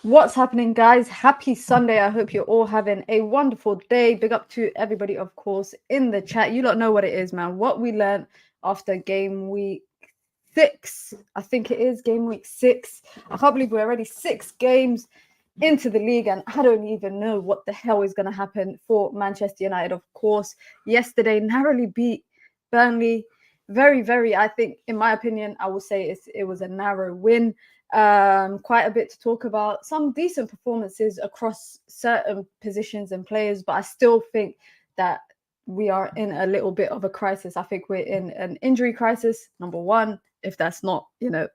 What's happening, guys? Happy Sunday. I hope you're all having a wonderful day. Big up to everybody, of course, in the chat. You don't know what it is, man. What we learned after game week 6. I think it is game week 6. I can't believe we're already 6 games into the league, and I don't even know what the hell is going to happen for Manchester United. Of course, yesterday narrowly beat Burnley. Very, I think, in my opinion, I will say it was a narrow win. Quite a bit to talk about. Some decent performances across certain positions and players, but I still think that we are in a little bit of a crisis. I think we're in an injury crisis, number one, if that's not,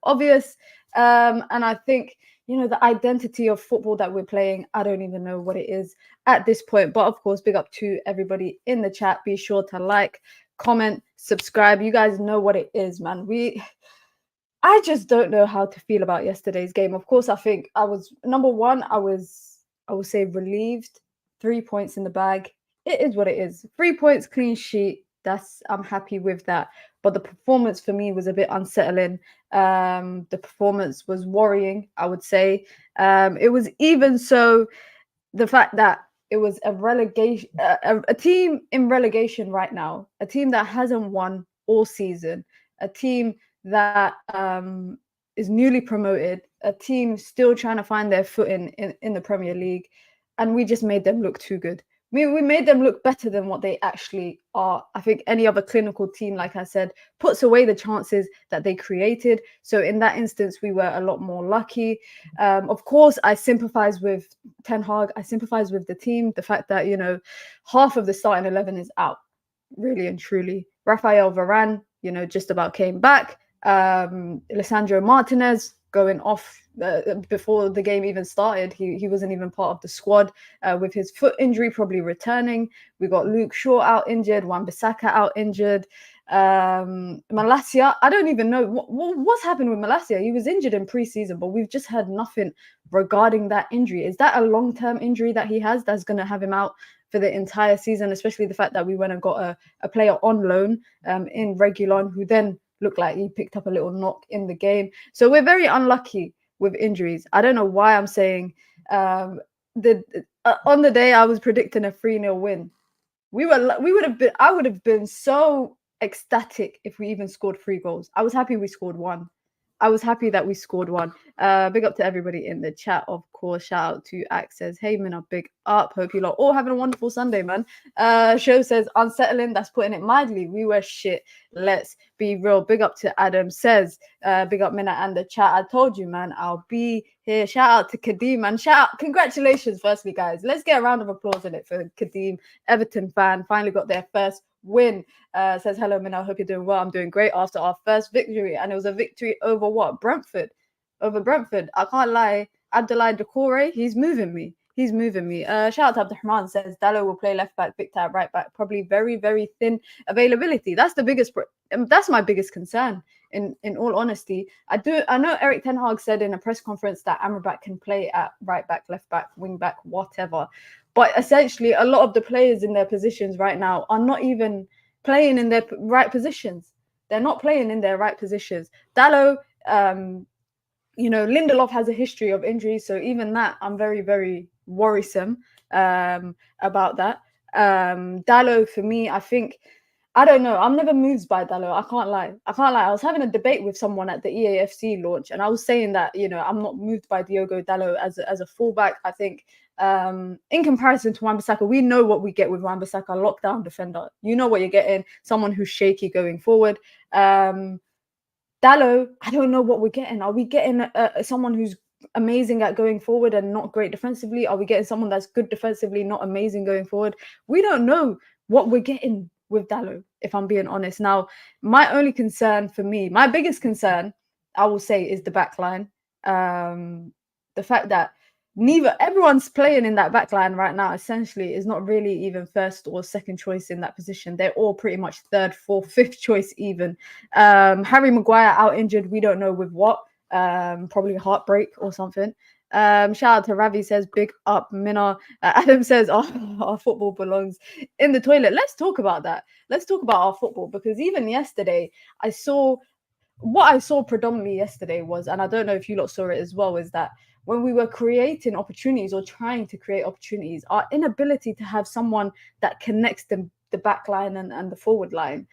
obvious. And I think, the identity of football that we're playing, I don't even know what it is at this point. But of course, big up to everybody in the chat. Be sure to like, comment, subscribe. You guys know what it is, man. I just don't know how to feel about yesterday's game. Of course, I think I was number one. I would say relieved. 3 points in the bag. It is what it is. 3 points, clean sheet. I'm happy with that. But the performance for me was a bit unsettling. The performance was worrying, I would say. It was even so the fact that it was a relegation, a team in relegation right now, a team that hasn't won all season, a team that is newly promoted, a team still trying to find their footing in the Premier League, and we just made them look too good. I mean, we made them look better than what they actually are. I think any other clinical team, like I said, puts away the chances that they created. So in that instance, we were a lot more lucky. Of course, I sympathize with Ten Hag. I sympathize with the team. The fact that, half of the starting 11 is out, really and truly. Rafael Varane, just about came back. Lisandro Martinez going off before the game even started. He wasn't even part of the squad with his foot injury, probably returning. We got Luke Shaw out injured, Wan-Bissaka out injured. Malacia, I don't even know what's happened with Malacia. He was injured in pre-season, but we've just heard nothing regarding that injury. Is that a long-term injury that he has that's going to have him out for the entire season, especially the fact that we went and got a player on loan in Reguilon, who then looked like he picked up a little knock in the game. So we're very unlucky with injuries. I don't know why I'm saying on the day I was predicting a 3-0 win. I would have been so ecstatic if we even scored 3 goals. I was happy we scored 1. I was happy that we scored 1. Big up to everybody in the chat, of course. Shout out to Axe says, hey, Mina, big up. Hope you lot all having a wonderful Sunday, man. Show says, unsettling. That's putting it mildly. We were shit. Let's be real. Big up to Adam says, big up Mina and the chat. I told you, man, I'll be here. Shout out to Kadeem, man. Shout out. Congratulations, firstly, guys. Let's get a round of applause in it for Kadeem, Everton fan. Finally got their first win. Says, hello, Mina. I hope you're doing well. I'm doing great after our first victory. And it was a victory over what? Brentford. Over Brentford. I can't lie. Abdoulaye Doucouré, he's moving me. Shout out to Abdurrahman says Dallo will play left back, Victor at right back. Probably very, very thin availability. That's my biggest concern. In all honesty, I know Eric Ten Hag said in a press conference that Amrabat can play at right back, left back, wing back, whatever. But essentially, a lot of the players in their positions right now are not even playing in their right positions. They're not playing in their right positions. Dallo, Lindelof has a history of injuries, so even that, I'm very, very worrisome about that. Dallo, for me, I don't know. I'm never moved by Dallo. I can't lie. I was having a debate with someone at the EAFC launch, and I was saying that, I'm not moved by Diogo Dallo as a fullback. I think in comparison to Wan-Bissaka, we know what we get with Wan-Bissaka, lockdown defender. You know what you're getting, someone who's shaky going forward. Dallo, I don't know what we're getting. Are we getting someone who's amazing at going forward and not great defensively? Are we getting someone that's good defensively, not amazing going forward? We don't know what we're getting with Dallo, if I'm being honest. Now, my only concern for me, my biggest concern, I will say, is the back line. The fact that everyone's playing in that back line right now essentially is not really even first or second choice in that position. They're all pretty much third, fourth, fifth choice even. Harry Maguire out injured, we don't know with what. Probably heartbreak or something. Shout out to Ravi says, big up Mina. Adam says, our football belongs in the toilet. Let's talk about that. Let's talk about our football, because even yesterday what I saw predominantly yesterday was, and I don't know if you lot saw it as well, is that when we were creating opportunities or trying to create opportunities, our inability to have someone that connects the back line and the forward line,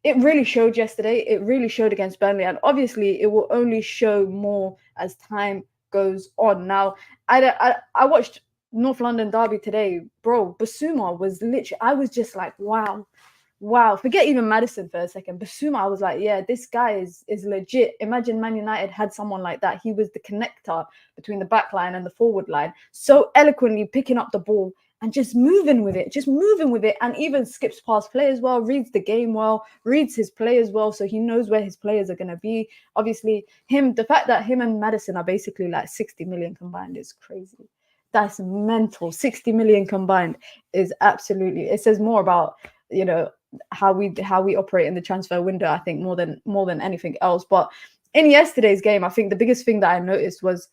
it really showed yesterday. It really showed against Burnley, and obviously it will only show more as time goes on. Now, I watched North London Derby today, bro. Basuma was literally, I was just like, wow. Forget even Maddison for a second. Basuma, I was like, yeah, this guy is legit. Imagine Man United had someone like that. He was the connector between the back line and the forward line, so eloquently picking up the ball and just moving with it, and even skips past players well, reads the game well, reads his players well, so he knows where his players are going to be. Obviously, the fact that him and Maddison are basically like 60 million combined is crazy. That's mental. 60 million combined is absolutely, it says more about, how we operate in the transfer window, I think, more than anything else. But in yesterday's game, I think the biggest thing that I noticed was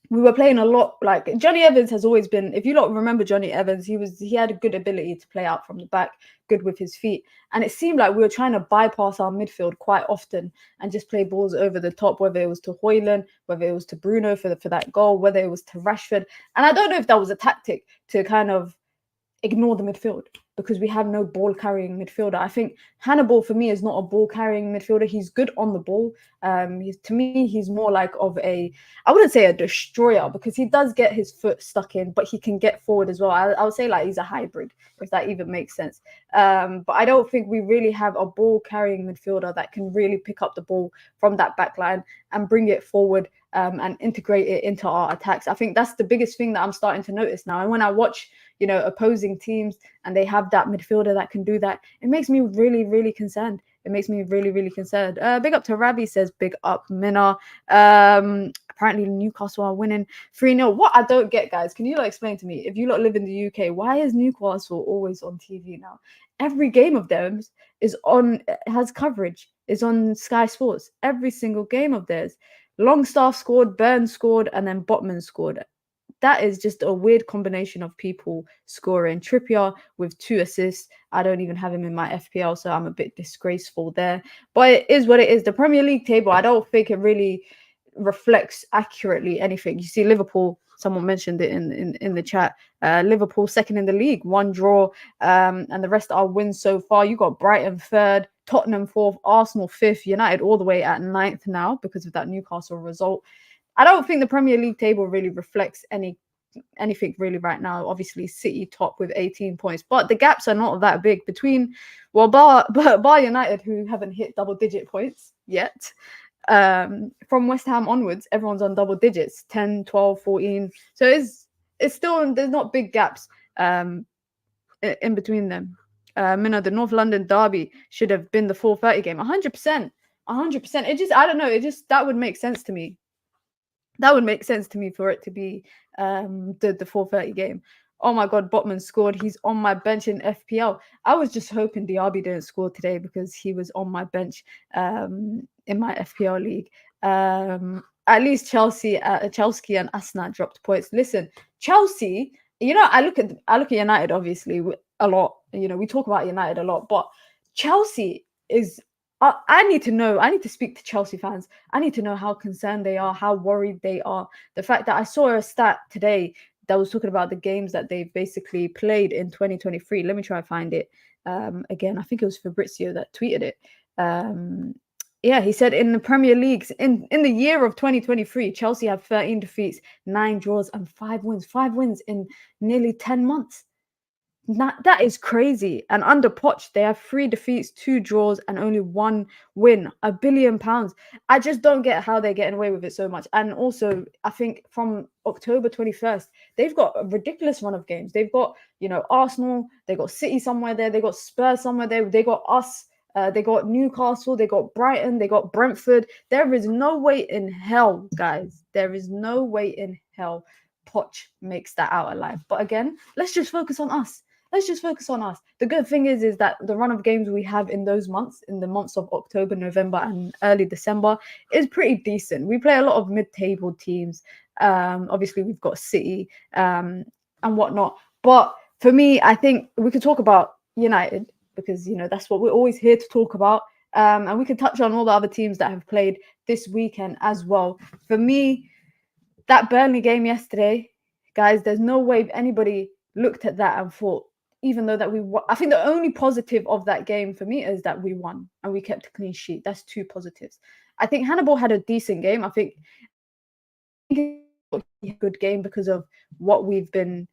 we were playing a lot. Like, Johnny Evans has always been, if you lot remember Johnny Evans, he had a good ability to play out from the back, good with his feet. And it seemed like we were trying to bypass our midfield quite often and just play balls over the top, whether it was to Højlund, whether it was to Bruno for that goal, whether it was to Rashford. And I don't know if that was a tactic to kind of ignore the midfield, because we have no ball carrying midfielder. I think Hannibal, for me, is not a ball carrying midfielder. He's good on the ball. To me, he's more like of I wouldn't say a destroyer, because he does get his foot stuck in, but he can get forward as well. I would say like he's a hybrid, if that even makes sense. But I don't think we really have a ball carrying midfielder that can really pick up the ball from that back line and bring it forward and integrate it into our attacks. I think that's the biggest thing that I'm starting to notice now. And when I watch, opposing teams and they have that midfielder that can do that, it makes me really, really concerned. It makes me really, really concerned. Big up to Rabi, says big up Mina. Apparently Newcastle are winning 3-0. What I don't get, guys, can you explain to me, if you lot live in the UK, why is Newcastle always on TV now? Every game of them has coverage, is on Sky Sports. Every single game of theirs. Longstaff scored, Burns scored, and then Botman scored. That is just a weird combination of people scoring. Trippier with 2 assists. I don't even have him in my FPL, so I'm a bit disgraceful there. But it is what it is. The Premier League table, I don't think it really reflects accurately anything. You see Liverpool, someone mentioned it in the chat. Liverpool second in the league, 1 draw, and the rest are wins so far. You got Brighton 3rd, Tottenham 4th, Arsenal 5th, United all the way at 9th now because of that Newcastle result. I don't think the Premier League table really reflects anything really right now. Obviously, City top with 18 points, but the gaps are not that big between, bar United, who haven't hit double-digit points yet. From West Ham onwards, everyone's on double digits, 10, 12, 14. So it's still, there's not big gaps in between them. The North London Derby should have been the 4:30 game. 100%. It just, I don't know. That would make sense to me. That would make sense to me for it to be the 4:30 game. Oh my God, Botman scored. He's on my bench in FPL. I was just hoping Diaby didn't score today because he was on my bench in my FPL league. At least Chelsea and Asnat dropped points. Listen, Chelsea, I look at United obviously a lot. We talk about United a lot, but Chelsea is, I need to speak to Chelsea fans. I need to know how concerned they are, how worried they are. The fact that I saw a stat today that was talking about the games that they basically played in 2023. Let me try and find it again. I think it was Fabrizio that tweeted it. Yeah, he said in the Premier Leagues, in the year of 2023, Chelsea have 13 defeats, 9 draws, and 5 wins. 5 wins in nearly 10 months. That is crazy. And under Poch, they have 3 defeats, 2 draws, and only 1 win. £1 billion. I just don't get how they're getting away with it so much. And also, I think from October 21st, they've got a ridiculous run of games. They've got, Arsenal, they got City somewhere there, they got Spurs somewhere there, they got us, they got Newcastle, they got Brighton, they got Brentford. There is no way in hell, guys. There is no way in hell Poch makes that out alive. But again, let's just focus on us. The good thing is that the run of games we have in those months, in the months of October, November, and early December, is pretty decent. We play a lot of mid-table teams. Obviously, we've got City and whatnot. But for me, I think we could talk about United because, that's what we're always here to talk about. And we can touch on all the other teams that have played this weekend as well. For me, that Burnley game yesterday, guys, there's no way anybody looked at that and thought, even though that we won. I think the only positive of that game for me is that we won and we kept a clean sheet. That's two positives. I think Hannibal had a decent game. I think he had a good game because of what we've been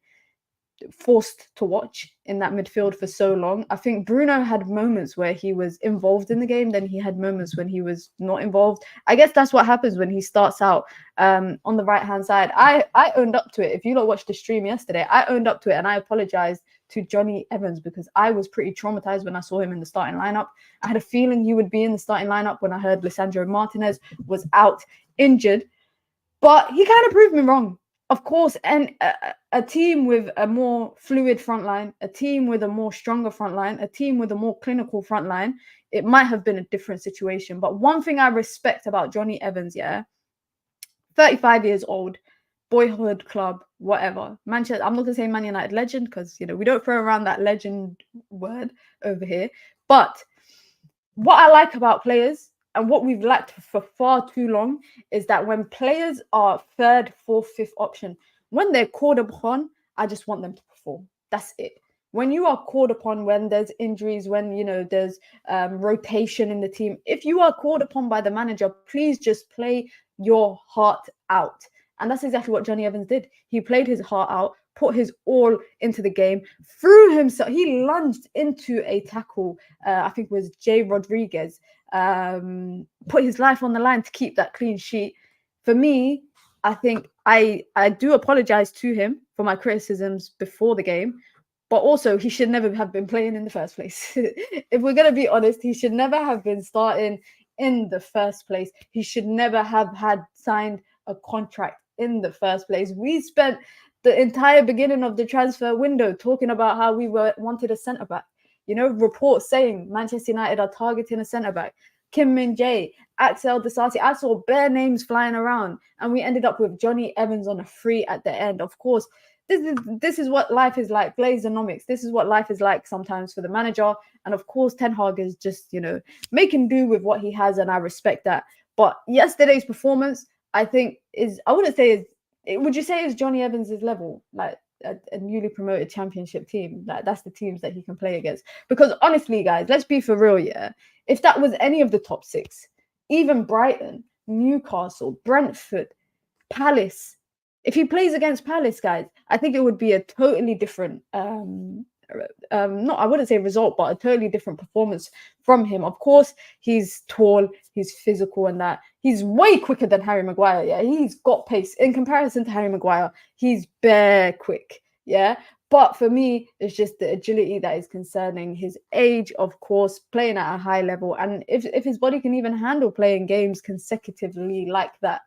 forced to watch in that midfield for so long. I think Bruno had moments where he was involved in the game, then he had moments when he was not involved. I guess that's what happens when he starts out on the right hand side. I owned up to it. If you lot watched the stream yesterday, I owned up to it and I apologized to Johnny Evans because I was pretty traumatized when I saw him in the starting lineup. I had a feeling he would be in the starting lineup when I heard Lisandro Martinez was out injured, but he kind of proved me wrong. Of course, and a team with a more fluid front line, a team with a more stronger front line, a team with a more clinical front line, it might have been a different situation. But one thing I respect about Johnny Evans, 35 years old, boyhood club, whatever. Manchester, I'm not going to say Man United legend because, we don't throw around that legend word over here. But what I like about players and what we've lacked for far too long is that when players are third, fourth, fifth option, when they're called upon, I just want them to perform. That's it. When you are called upon, when there's injuries, when there's rotation in the team, if you are called upon by the manager, please just play your heart out. And that's exactly what Johnny Evans did. He played his heart out, put his all into the game, threw himself. He lunged into a tackle. I think it was Jay Rodriguez. Put his life on the line to keep that clean sheet. For me, I think I do apologize to him for my criticisms before the game, but also he should never have been playing in the first place. If we're going to be honest, he should never have been starting in the first place. He should never have had signed a contract in the first place. We spent the entire beginning of the transfer window talking about how we wanted a centre-back. Reports saying Manchester United are targeting a centre-back. Kim Min-jae, Axel Disasi. I saw bare names flying around, and we ended up with Johnny Evans on a free at the end. Of course, this is what life is like. Glazeonomics. This is what life is like sometimes for the manager. And of course, Ten Hag is just, making do with what he has, and I respect that. But yesterday's performance, I think, would you say is Johnny Evans' level? Like, a newly promoted championship team, that's the teams that he can play against. Because honestly, guys, let's be for real, if that was any of the top six, even Brighton, Newcastle, Brentford, Palace, if he plays against Palace, guys, I think it would be a totally different I wouldn't say result, but a totally different performance from him. Of course, he's tall, he's physical, and that he's way quicker than Harry Maguire. Yeah, he's got pace in comparison to Harry Maguire. He's bare quick. Yeah, but for me, it's just the agility that is concerning. His age, of course, playing at a high level, and if his body can even handle playing games consecutively like that,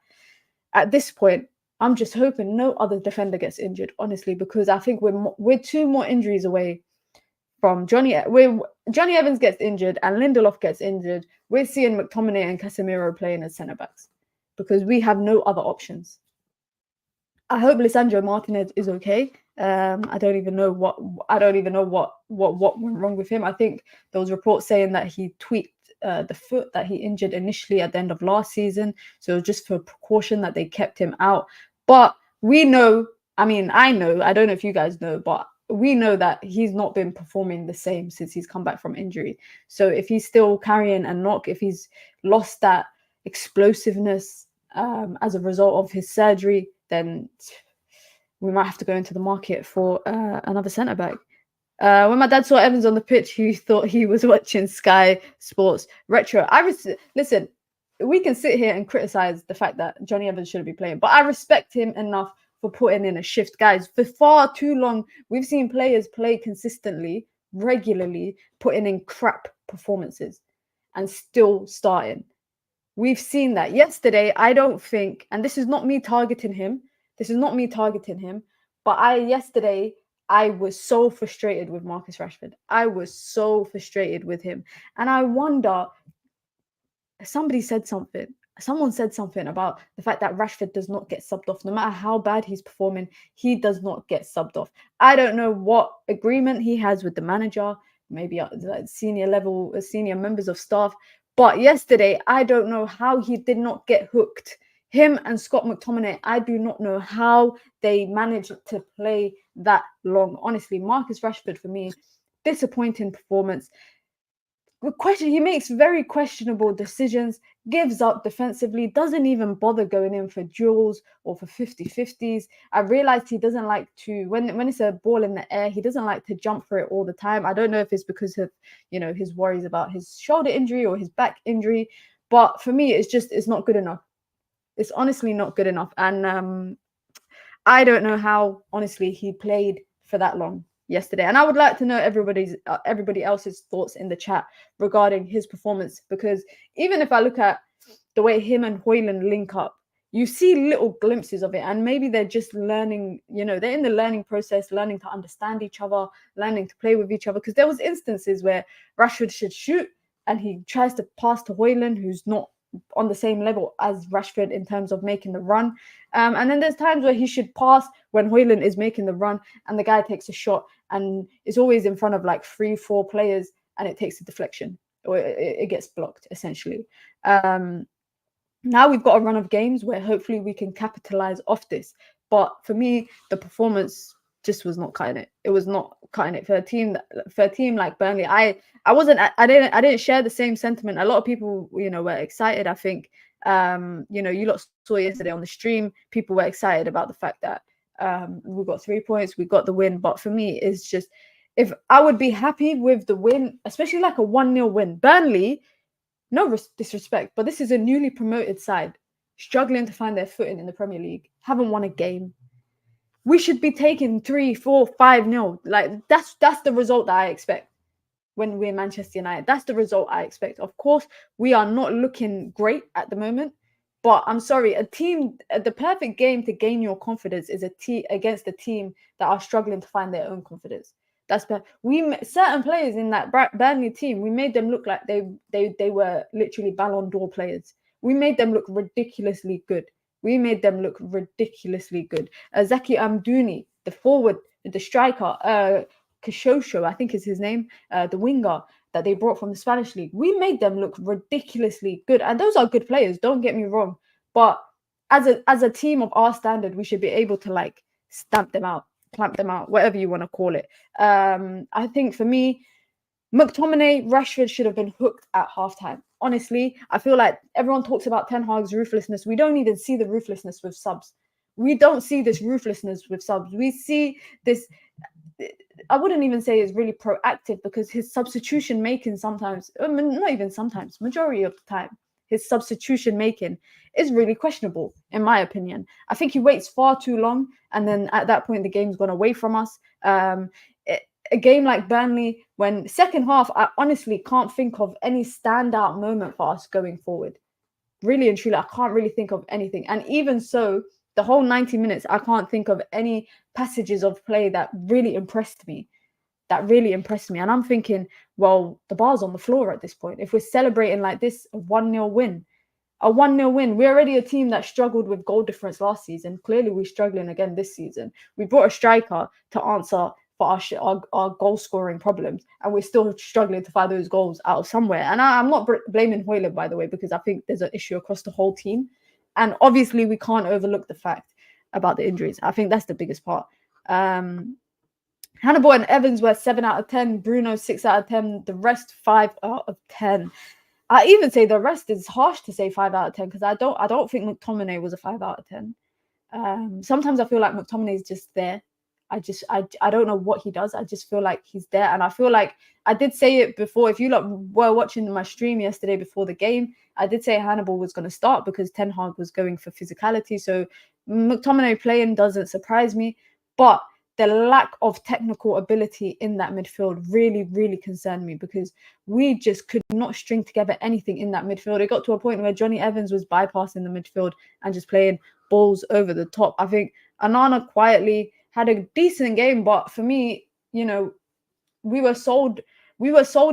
at this point, I'm just hoping no other defender gets injured, honestly, because I think we're two more injuries away from Johnny Evans gets injured and Lindelof gets injured. We're seeing McTominay and Casemiro playing as centre backs because we have no other options. I hope Lisandro Martinez is okay. I don't even know what went wrong with him. I think there was reports saying that he tweaked the foot that he injured initially at the end of last season. So it was just for precaution that they kept him out. But we know, I know, I don't know if you guys know, but we know that he's not been performing the same since he's come back from injury. So if he's still carrying a knock, if he's lost that explosiveness as a result of his surgery, then we might have to go into the market for another centre-back. When my dad saw Evans on the pitch, he thought he was watching Sky Sports Retro. Listen, we can sit here and criticize the fact that Johnny Evans shouldn't be playing, but I respect him enough for putting in a shift. Guys, for far too long, we've seen players play consistently, regularly, putting in crap performances and still starting. We've seen that. Yesterday, I don't think, and this is not me targeting him, but yesterday, I was so frustrated with Marcus Rashford. I was so frustrated with him. And I wonder, someone said something about the fact that Rashford does not get subbed off. No matter how bad he's performing, he does not get subbed off. I don't know what agreement he has with the manager, maybe senior members of staff. But yesterday, I don't know how he did not get hooked Him and Scott McTominay, I do not know how they managed to play that long. Honestly, Marcus Rashford, for me, disappointing performance. He makes very questionable decisions, gives up defensively, doesn't even bother going in for duels or for 50-50s. I realized he doesn't like to, when it's a ball in the air, he doesn't like to jump for it all the time. I don't know if it's because of, his worries about his shoulder injury or his back injury, but for me, it's not good enough. It's honestly not good enough. And I don't know how, honestly, he played for that long yesterday. And I would like to know everybody else's thoughts in the chat regarding his performance, because even if I look at the way him and Højlund link up, you see little glimpses of it, and maybe they're just learning, they're in the learning process, learning to understand each other, learning to play with each other, because there was instances where Rashford should shoot and he tries to pass to Højlund, who's not on the same level as Rashford in terms of making the run. And then there's times where he should pass when Højlund is making the run and the guy takes a shot and is always in front of like 3-4 players and it takes a deflection or it gets blocked, essentially. Now we've got a run of games where hopefully we can capitalize off this. But for me, the performance just was not cutting it. It was not cutting it for a team like Burnley. I didn't share the same sentiment. A lot of people, were excited. I think, you lot saw yesterday on the stream, people were excited about the fact that we got 3 points, we got the win. But for me, it's just, if I would be happy with the win, especially like a 1-0 win. Burnley, no disrespect, but this is a newly promoted side struggling to find their footing in the Premier League, haven't won a game. We should be taking 3, 4, 5-0. Like that's the result that I expect when we're Manchester United. That's the result I expect. Of course, we are not looking great at the moment, but I'm sorry, the perfect game to gain your confidence is against a team that are struggling to find their own confidence. That's certain players in that Burnley team, we made them look like they were literally Ballon d'Or players. We made them look ridiculously good. Zaki Amdouni, the forward, the striker, Kishosho, I think is his name, the winger that they brought from the Spanish league. We made them look ridiculously good. And those are good players, don't get me wrong. But as a team of our standard, we should be able to like stamp them out, clamp them out, whatever you want to call it. I think for me, McTominay, Rashford should have been hooked at halftime. Honestly, I feel like everyone talks about Ten Hag's ruthlessness. We don't even see the ruthlessness with subs. We don't see this ruthlessness with subs. We see this, I wouldn't even say it's really proactive, because his substitution making sometimes, not even sometimes, majority of the time, his substitution making is really questionable, in my opinion. I think he waits far too long, and then at that point, the game's gone away from us. A game like Burnley, when second half, I honestly can't think of any standout moment for us going forward. Really and truly, I can't really think of anything. And even so, the whole 90 minutes, I can't think of any passages of play that really impressed me. And I'm thinking, well, the bar's on the floor at this point. If we're celebrating like this, a 1-0 win, we're already a team that struggled with goal difference last season. Clearly, we're struggling again this season. We brought a striker to answer for our goal scoring problems, and we're still struggling to find those goals out of somewhere. And I'm not blaming Højlund, by the way, because I think there's an issue across the whole team. And obviously, we can't overlook the fact about the injuries. I think that's the biggest part. Hannibal and Evans were 7 out of 10. Bruno 6 out of 10. The rest 5 out of 10. I even say the rest is harsh to say 5 out of 10, because I don't think McTominay was a 5 out of 10. Sometimes I feel like McTominay is just there. I don't know what he does. I just feel like he's there. And I feel like I did say it before. If you lot were watching my stream yesterday before the game, I did say Hannibal was going to start because Ten Hag was going for physicality. So McTominay playing doesn't surprise me. But the lack of technical ability in that midfield really, really concerned me, because we just could not string together anything in that midfield. It got to a point where Johnny Evans was bypassing the midfield and just playing balls over the top. I think Anana quietly had a decent game, but for me, we were sold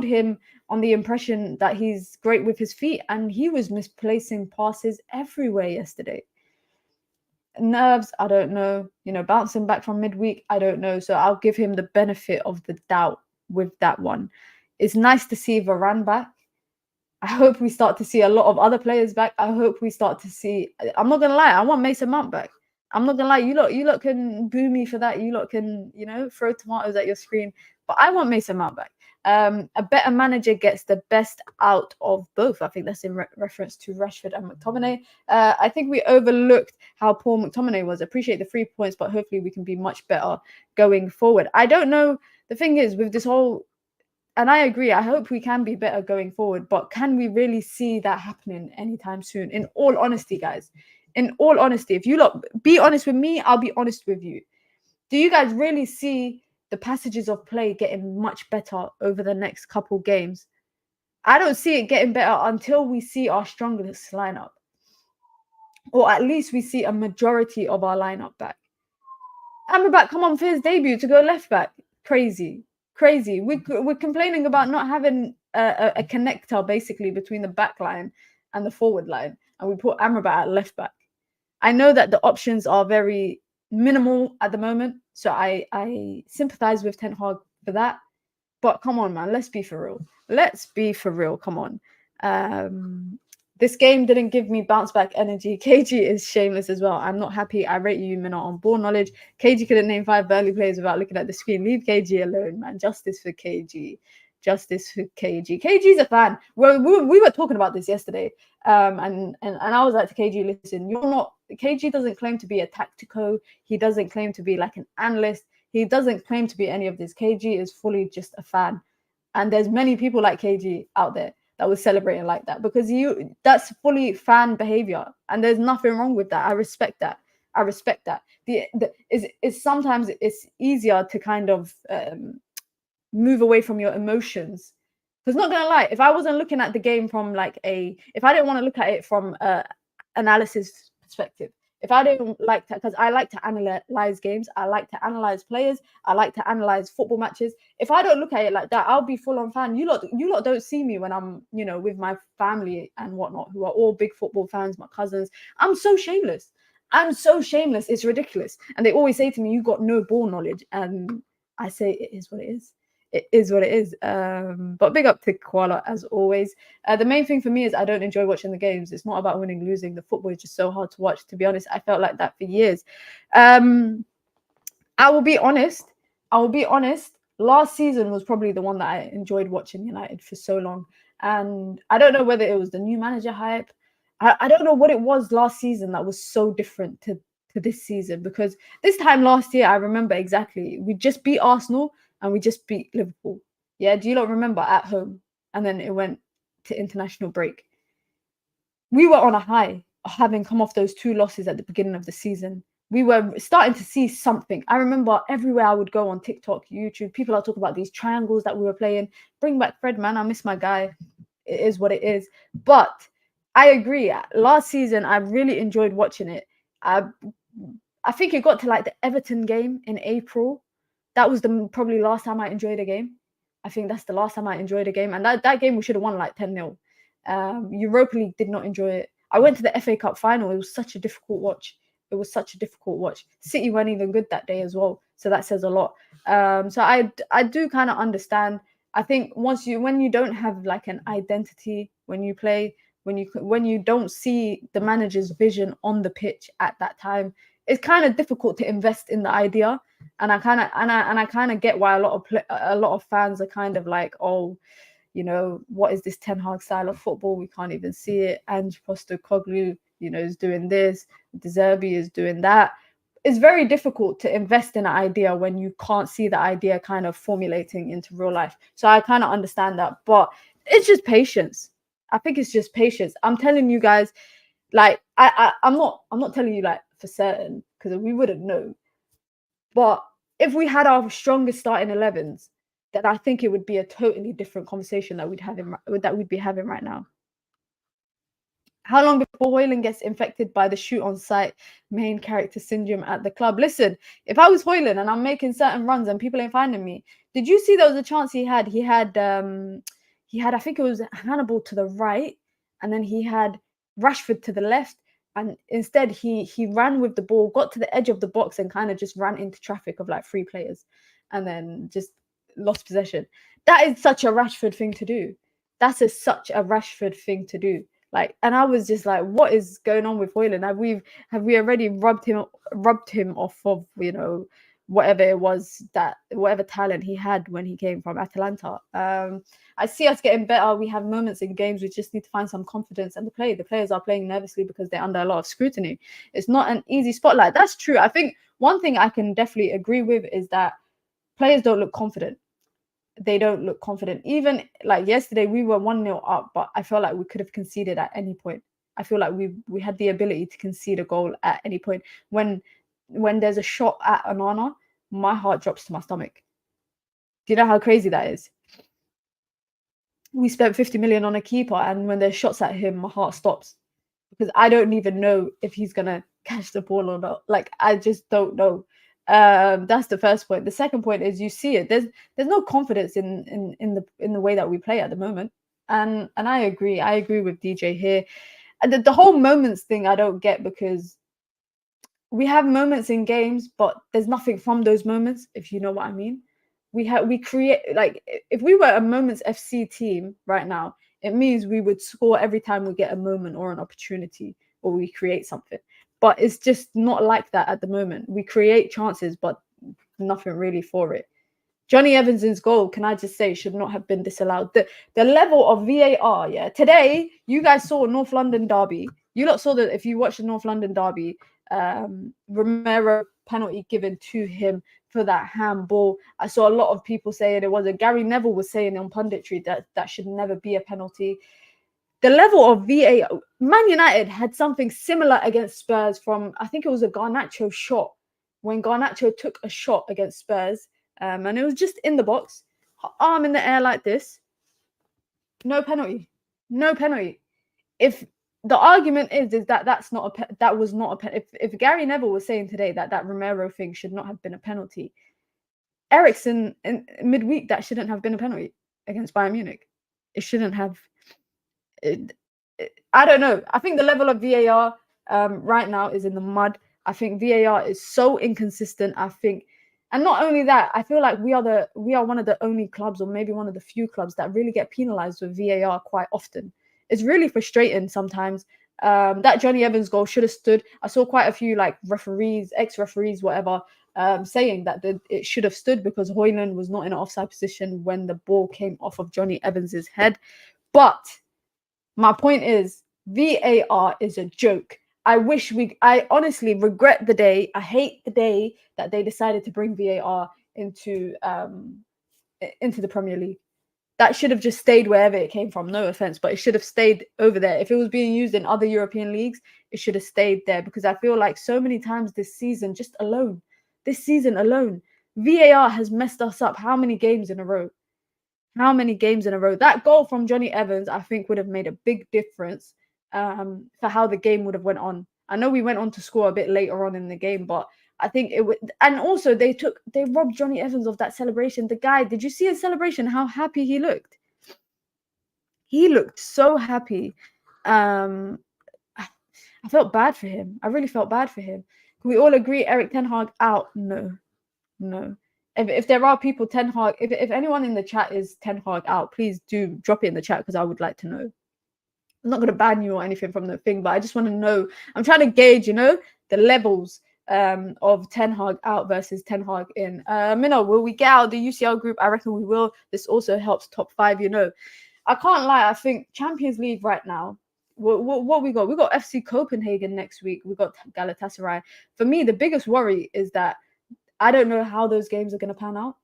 him on the impression that he's great with his feet, and he was misplacing passes everywhere yesterday. Nerves, I don't know. Bouncing back from midweek, I don't know. So I'll give him the benefit of the doubt with that one. It's nice to see Varane back. I hope we start to see a lot of other players back. I hope we start to see. I'm not gonna lie. I want Mason Mount back. I'm not gonna lie. You lot can boo me for that. You lot can, throw tomatoes at your screen. But I want Mason Mount back. A better manager gets the best out of both. I think that's in reference to Rashford and McTominay. I think we overlooked how poor McTominay was. Appreciate the 3 points, but hopefully we can be much better going forward. I don't know. The thing is, with this whole, and I agree, I hope we can be better going forward, but can we really see that happening anytime soon? In all honesty, guys, in all honesty, if you lot be honest with me, I'll be honest with you. Do you guys really see the passages of play getting much better over the next couple games? I don't see it getting better until we see our strongest lineup, or at least we see a majority of our lineup back. Amrabat, come on for his debut to go left back. Crazy. We're complaining about not having a connector basically between the back line and the forward line, and we put Amrabat at left back. I know that the options are very minimal at the moment, so I sympathize with Ten Hag for that. But come on, man, let's be for real. Come on. This game didn't give me bounce back energy. KG is shameless as well. I'm not happy. I rate you, Mina, on ball knowledge. KG couldn't name 5 Burnley players without looking at the screen. Leave KG alone, man. Justice for KG. KG's a fan. Well, we were talking about this yesterday. And I was like to KG, listen, you're not. KG doesn't claim to be a tactico. He doesn't claim to be like an analyst. He doesn't claim to be any of this. KG is fully just a fan. And there's many people like KG out there that was celebrating like that, because that's fully fan behavior, and there's nothing wrong with that. I respect that. Sometimes it's easier to kind of move away from your emotions, because not gonna lie, if I wasn't looking at the game from if I didn't want to look at it from analysis perspective, if I didn't like that, because I like to analyze games, I like to analyze players, I like to analyze football matches. If I don't look at it like that, I'll be full on fan. You lot don't see me when I'm, with my family and whatnot, who are all big football fans, my cousins. I'm so shameless. It's ridiculous. And they always say to me, you got no ball knowledge. And I say, it is what it is. It is what it is. But big up to Koala as always. The main thing for me is I don't enjoy watching the games. It's not about winning, losing. The football is just so hard to watch. To be honest, I felt like that for years. I will be honest. Last season was probably the one that I enjoyed watching United for so long. And I don't know whether it was the new manager hype. I don't know what it was last season that was so different to this season, because this time last year, I remember exactly. We just beat Arsenal and we just beat Liverpool. Yeah, do you not remember, at home? And then it went to international break. We were on a high, having come off those 2 losses at the beginning of the season. We were starting to see something. I remember everywhere I would go on TikTok, YouTube, people are talking about these triangles that we were playing. Bring back Fred, man. I miss my guy. It is what it is. But I agree. Last season, I really enjoyed watching it. I think it got to the Everton game in April. That was the probably last time I enjoyed a game. I think that's the last time I enjoyed a game. And that game, we should have won 10-0. Europa League, did not enjoy it. I went to the FA Cup final. It was such a difficult watch. City weren't even good that day as well. So that says a lot. So I do kind of understand. I think when you don't have an identity when you play, when you don't see the manager's vision on the pitch at that time, it's kind of difficult to invest in the idea. And I kind of get why a lot of fans are kind of like, oh, what is this Ten Hag style of football? We can't even see it. Ange Postecoglou, is doing this. De Zerbi is doing that. It's very difficult to invest in an idea when you can't see the idea kind of formulating into real life. So I kind of understand that, but it's just patience. I think it's just patience. I'm telling you guys, I'm not telling you for certain, because we wouldn't know. But if we had our strongest starting 11s, then I think it would be a totally different conversation that we'd be having right now. How long before Højlund gets infected by the shoot on sight main character syndrome at the club? Listen, if I was Højlund and I'm making certain runs and people ain't finding me, did you see there was a chance he had? He had I think it was Hannibal to the right, and then he had Rashford to the left, and instead he ran with the ball, got to the edge of the box, and kind of just ran into traffic of 3 players, and then just lost possession. That is such a Rashford thing to do. that's such a Rashford thing to do. Like, and I was just like, what is going on with Hoyland? Have we already rubbed him off of, you know, whatever it was, that whatever talent he had when he came from Atalanta. I see us getting better. We have moments in games. We just need to find some confidence, and the players are playing nervously because they're under a lot of scrutiny. It's not an easy spotlight. That's true. I think one thing I can definitely agree with is that players don't look confident. They don't look confident. Even like yesterday, we were 1-0 up, but I felt like we could have conceded at any point. I feel like we had the ability to concede a goal at any point. When there's a shot at Onana, my heart drops to my stomach. Do you know how crazy that is? We spent 50 million on a keeper, and when there's shots at him, my heart stops because I don't even know if he's gonna catch the ball or not. Like, I just don't know. That's the first point. The second point is, you see it. There's no confidence in the way that we play at the moment. And I agree. I agree with DJ here. And the whole moments thing I don't get, because we have moments in games, but there's nothing from those moments, if you know what I mean. We create, like, if we were a Moments FC team right now, it means we would score every time we get a moment or an opportunity or we create something. But it's just not like that at the moment. We create chances, but nothing really for it. Johnny Evans's goal, can I just say, should not have been disallowed. The level of VAR, yeah. Today, you guys saw North London derby. You lot saw that if you watched the North London derby, Romero penalty given to him for that handball. I saw a lot of people saying it wasn't. Gary Neville was saying on punditry that should never be a penalty. The level of VAR, Man United had something similar against Spurs from, I think it was a Garnacho shot, when Garnacho took a shot against Spurs, and it was just in the box, arm in the air like this, no penalty, no penalty. If the argument is that that was not a penalty, if Gary Neville was saying today that Romero thing should not have been a penalty, Eriksen in midweek, that shouldn't have been a penalty against Bayern Munich. It shouldn't have. I don't know. I think the level of VAR right now is in the mud. I think VAR is so inconsistent. I think, and not only that, I feel like we are one of the only clubs, or maybe one of the few clubs, that really get penalized with VAR quite often. It's really frustrating sometimes. That Johnny Evans goal should have stood. I saw quite a few like referees, ex-referees, whatever, saying that it should have stood because Hoyland was not in an offside position when the ball came off of Johnny Evans's head. But my point is, VAR is a joke. I honestly regret the day. I hate the day that they decided to bring VAR into the Premier League. That should have just stayed wherever it came from. No offense, but it should have stayed over there. If it was being used in other European leagues, it should have stayed there, because I feel like so many times this season alone, VAR has messed us up. How many games in a row? That goal from Johnny Evans, I think, would have made a big difference for how the game would have went on. I know we went on to score a bit later on in the game, but I think it would. And also, they robbed Johnny Evans of that celebration. The guy, did you see his celebration? How happy he looked. He looked so happy. I felt bad for him. I really felt bad for him. Can we all agree Erik Ten Hag out? No. If there are people, Ten Hag, if anyone in the chat is Ten Hag out, please do drop it in the chat, because I would like to know. I'm not going to ban you or anything from the thing, but I just want to know. I'm trying to gauge, the levels of Ten Hag out versus Ten Hag in. Minna, will we get out of the UCL group? I reckon we will. This also helps top 5, I can't lie. I think Champions League right now, what we got? We got FC Copenhagen next week. We got Galatasaray. For me, the biggest worry is that I don't know how those games are going to pan out.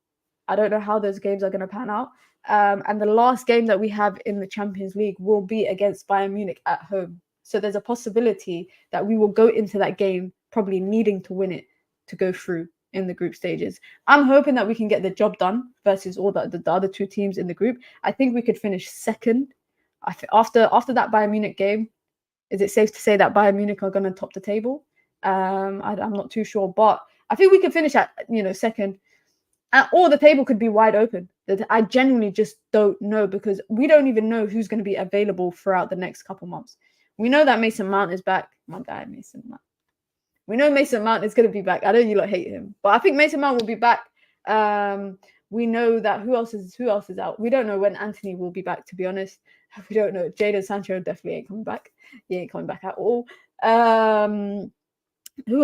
And the last game that we have in the Champions League will be against Bayern Munich at home. So there's a possibility that we will go into that game probably needing to win it to go through in the group stages. I'm hoping that we can get the job done versus all the other two teams in the group. I think we could finish second. After that Bayern Munich game, is it safe to say that Bayern Munich are going to top the table? I'm not too sure, but I think we can finish at second, or the table could be wide open. I genuinely just don't know, because we don't even know who's going to be available throughout the next couple months. We know that Mason Mount is back. My guy, Mason Mount. We know Mason Mount is going to be back. I know you lot hate him, but I think Mason Mount will be back. We know that who else is out. We don't know when Anthony will be back, to be honest. We don't know. Jadon Sancho definitely ain't coming back. He ain't coming back at all. Who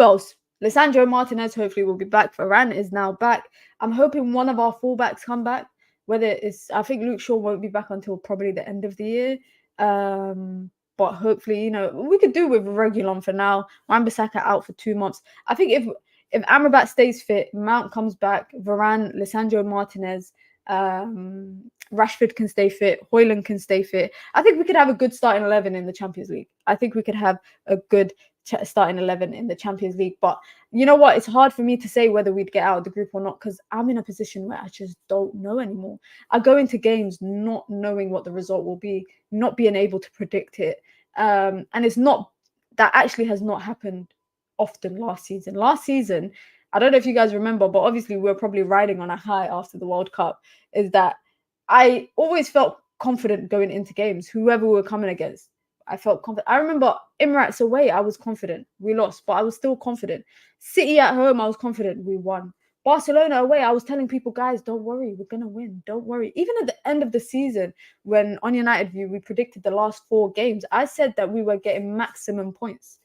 else? Lisandro Martinez hopefully will be back. Varane is now back. I'm hoping one of our fullbacks come back. Whether it's, I think Luke Shaw won't be back until probably the end of the year. But hopefully, we could do with Reguilon for now. Wan-Bissaka out for 2 months. I think if Amrabat stays fit, Mount comes back, Varane, Lisandro Martinez, Rashford can stay fit, Højlund can stay fit. I think we could have a good starting 11 in the Champions League. I think we could have a good starting 11 in the Champions League. But you know what? It's hard for me to say whether we'd get out of the group or not, because I'm in a position where I just don't know anymore. I go into games not knowing what the result will be, not being able to predict it. And it's not, that actually has not happened often last season. Last season, I don't know if you guys remember, but obviously we were probably riding on a high after the World Cup, is that I always felt confident going into games, whoever we were coming against. I felt confident. I remember Emirates away, I was confident. We lost, but I was still confident. City at home, I was confident. We won. Barcelona away, I was telling people, guys, don't worry, we're going to win. Don't worry. Even at the end of the season, when on United View, we predicted the last 4 games, I said that we were getting maximum points.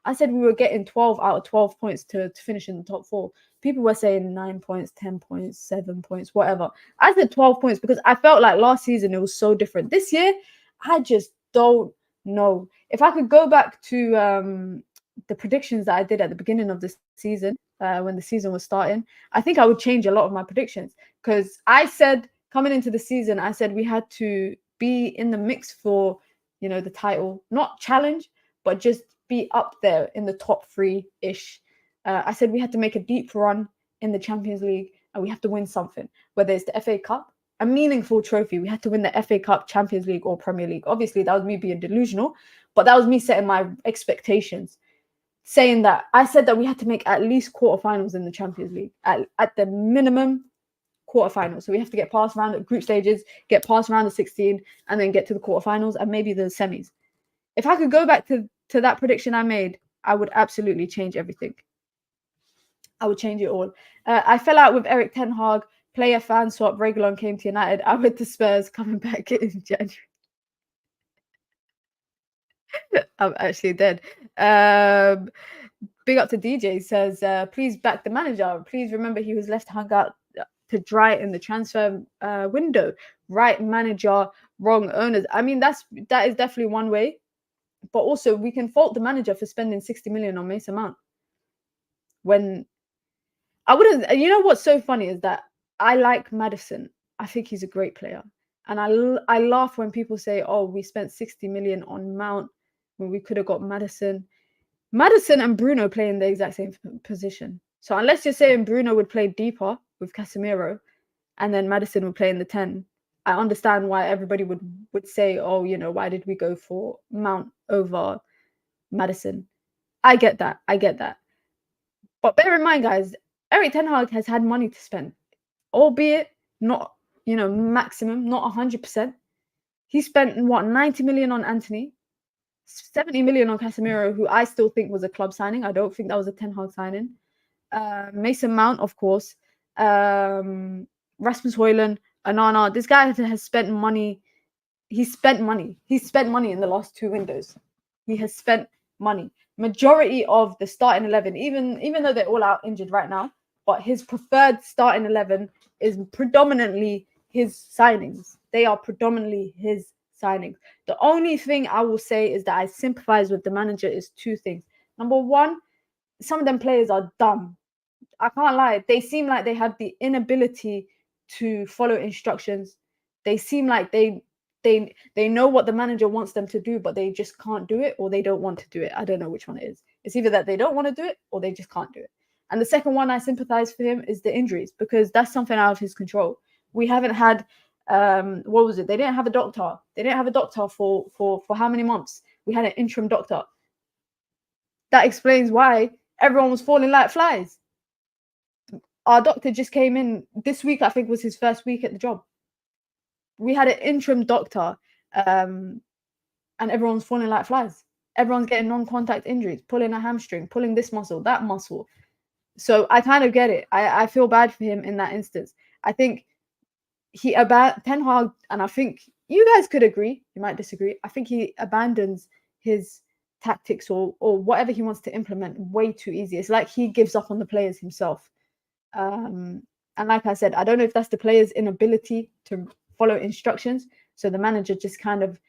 I said we were getting 12 out of 12 points to finish in the top 4. People were saying 9 points, 10 points, 7 points, whatever. I said 12 points because I felt like last season it was so different. This year, I just don't know. If I could go back to the predictions that I did at the beginning of the season, when the season was starting, I think I would change a lot of my predictions, because I said coming into the season, I said we had to be in the mix for, the title, not challenge, but just be up there in the top 3-ish. I said we had to make a deep run in the Champions League and we have to win something, whether it's the FA Cup, a meaningful trophy. We had to win the FA Cup, Champions League, or Premier League. Obviously, that was me being delusional, but that was me setting my expectations. Saying that, I said that we had to make at least quarterfinals in the Champions League, at the minimum quarterfinals. So we have to get past round group stages, get past round of 16, and then get to the quarterfinals and maybe the semis. If I could go back to that prediction I made, I would absolutely change everything. I would change it all. I fell out with Eric Ten Hag. Player fan swap. Reguilon came to United. I went to Spurs, coming back in January. I'm actually dead. Big up to DJ. Says, please back the manager. Please remember he was left hung out to dry in the transfer window. Right manager, wrong owners. I mean, that is definitely one way. But also, we can fault the manager for spending 60 million on Mason Mount. When I wouldn't, what's so funny is that I like Maddison. I think he's a great player. And I laugh when people say, oh, we spent 60 million on Mount when we could have got Maddison. Maddison and Bruno play in the exact same position. So unless you're saying Bruno would play deeper with Casemiro and then Maddison would play in the 10, I understand why everybody would say, oh, why did we go for Mount over Maddison? I get that. But bear in mind, guys, Eric Ten Hag has had money to spend, albeit not, maximum, not 100%. He spent, 90 million on Anthony, 70 million on Casemiro, who I still think was a club signing. I don't think that was a Ten Hag signing. Mason Mount, of course. Rasmus Højlund, Anana. This guy has spent money. He's spent money. He's spent money in the last 2 windows. He has spent money. Majority of the starting 11, even though they're all out injured right now, but his preferred starting 11 is predominantly his signings. They are predominantly his signings. The only thing I will say is that I sympathize with the manager is 2 things. Number 1, some of them players are dumb. I can't lie. They seem like they have the inability to follow instructions. They seem like they know what the manager wants them to do, but they just can't do it, or they don't want to do it. I don't know which one it is. It's either that they don't want to do it or they just can't do it. And the second one I sympathize for him is the injuries, because that's something out of his control. We haven't had, what was it? They didn't have a doctor. They didn't have a doctor for how many months? We had an interim doctor. That explains why everyone was falling like flies. Our doctor just came in this week. I think was his first week at the job. We had an interim doctor, and everyone's falling like flies. Everyone's getting non-contact injuries, pulling a hamstring, pulling this muscle, that muscle. So I kind of get it. I feel bad for him in that instance. I think Ten Hag, and I think you guys could agree, you might disagree. I think he abandons his tactics or whatever he wants to implement way too easy. It's like he gives up on the players himself. And like I said, I don't know if that's the player's inability to follow instructions. So the manager just kind of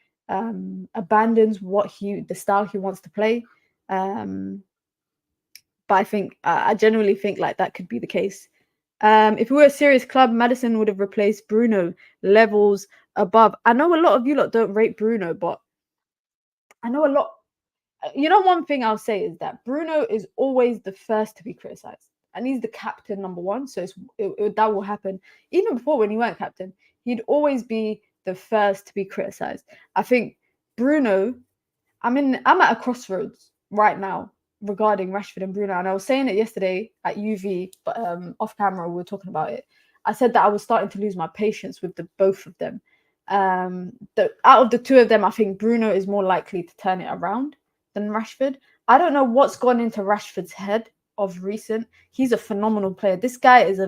abandons the style he wants to play. But I genuinely think like that could be the case. If we were a serious club, Maddison would have replaced Bruno levels above. I know a lot of you lot don't rate Bruno, but I know a lot. You know, one thing I'll say is that Bruno is always the first to be criticized, and he's the captain number one. So that will happen. Even before, when he weren't captain, he'd always be the first to be criticized. I think Bruno. I'm at a crossroads right now regarding Rashford and Bruno, and I was saying it yesterday at UV, but off camera we were talking about it. I said that I was starting to lose my patience with the both of them. Out of the two of them, I think Bruno is more likely to turn it around than Rashford. I don't know what's gone into Rashford's head of recent. He's a phenomenal player. This guy is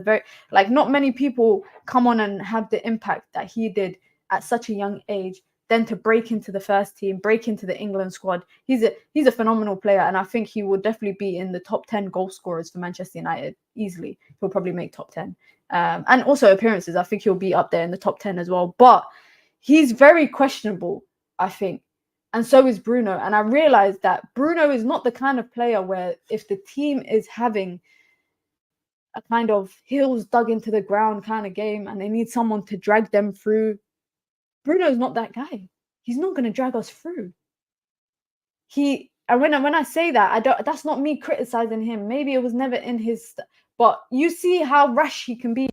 not many people come on and have the impact that he did at such a young age. Then to break into the first team, break into the England squad. He's a phenomenal player, and I think he will definitely be in the top 10 goal scorers for Manchester United easily. He'll probably make top 10. And also appearances. I think he'll be up there in the top 10 as well. But he's very questionable, I think. And so is Bruno. And I realized that Bruno is not the kind of player where if the team is having a kind of heels dug into the ground kind of game and they need someone to drag them through, Bruno's not that guy. He's not going to drag us through. When I say that, that's not me criticizing him. Maybe it was never in his, but you see how rash he can be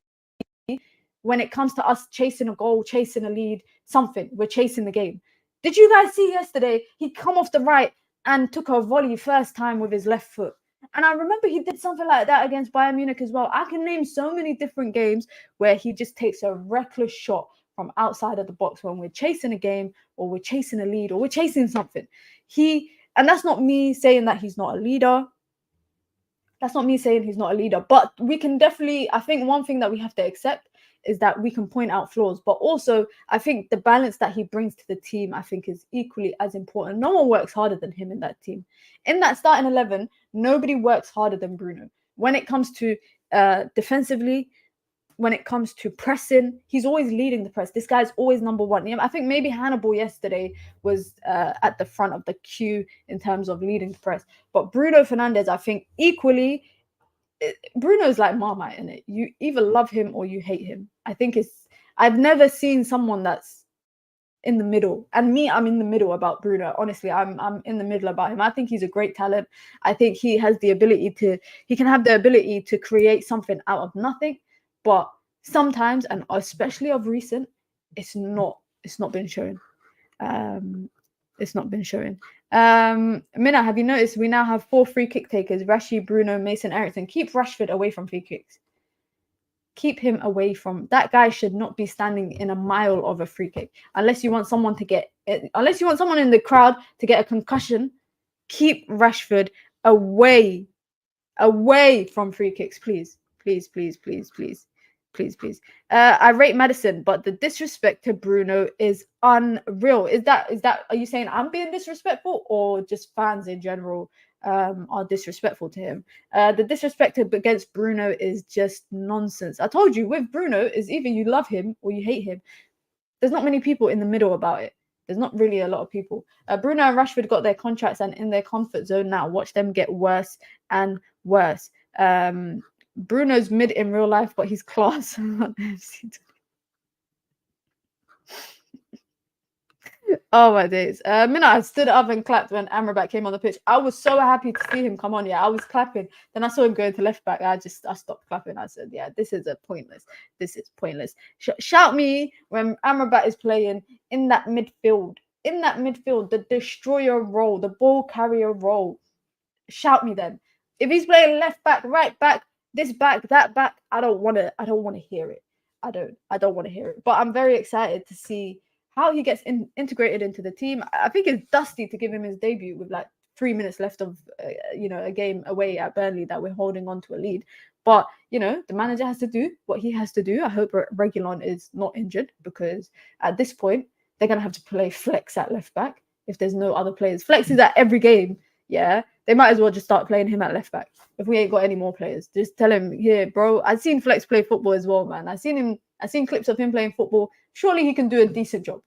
when it comes to us chasing a goal, chasing a lead, something. We're chasing the game. Did you guys see yesterday? He come off the right and took a volley first time with his left foot. And I remember he did something like that against Bayern Munich as well. I can name so many different games where he just takes a reckless shot from outside of the box when we're chasing a game or we're chasing a lead or we're chasing something. And that's not me saying that he's not a leader. That's not me saying he's not a leader, but we can definitely, I think one thing that we have to accept is that we can point out flaws, but also I think the balance that he brings to the team, I think is equally as important. No one works harder than him in that team. In that starting 11, nobody works harder than Bruno. When it comes to defensively, when it comes to pressing, he's always leading the press. This guy's always number one. I think maybe Hannibal yesterday was at the front of the queue in terms of leading the press. But Bruno Fernandes, I think equally, Bruno's like Marmite in it. You either love him or you hate him. I've never seen someone that's in the middle. And me, I'm in the middle about Bruno. Honestly, I'm in the middle about him. I think he's a great talent. I think he can have the ability to create something out of nothing. But sometimes, and especially of recent, it's not been shown. It's not been shown. Mina, have you noticed we now have 4 free kick takers? Rashi, Bruno, Mason, Ericsson. Keep Rashford away from free kicks. Keep him away from that guy. Should not be standing in a mile of a free kick unless you want someone in the crowd to get a concussion. Keep Rashford away from free kicks, please. I rate Maddison, but the disrespect to Bruno is unreal. Is that are you saying I'm being disrespectful or just fans in general are disrespectful to him? The disrespect against Bruno is just nonsense. I told you with Bruno is either you love him or you hate him. There's not many people in the middle about it. There's not really a lot of people. Bruno and Rashford got their contracts and in their comfort zone now. Watch them get worse and worse. Bruno's mid in real life, but he's class. Oh my days. Mina, I stood up and clapped when Amrabat came on the pitch. I was so happy to see him come on. Yeah, I was clapping. Then I saw him going to left back. I stopped clapping. I said, yeah, this is pointless. Shout me when Amrabat is playing in that midfield. The destroyer role, the ball carrier role. Shout me then. If he's playing left back, right back, this back, that back, I don't want to hear it. I don't want to hear it. But I'm very excited to see how he gets integrated into the team. I think it's dusty to give him his debut with like 3 minutes left of a game away at Burnley that we're holding on to a lead. But the manager has to do what he has to do. I hope Reguilon is not injured, because at this point they're gonna have to play Flex at left back if there's no other players. Flex is at every game. Yeah, they might as well just start playing him at left back. If we ain't got any more players, just tell him, here, bro. I've seen Flex play football as well, man. I've seen clips of him playing football. Surely he can do a decent job.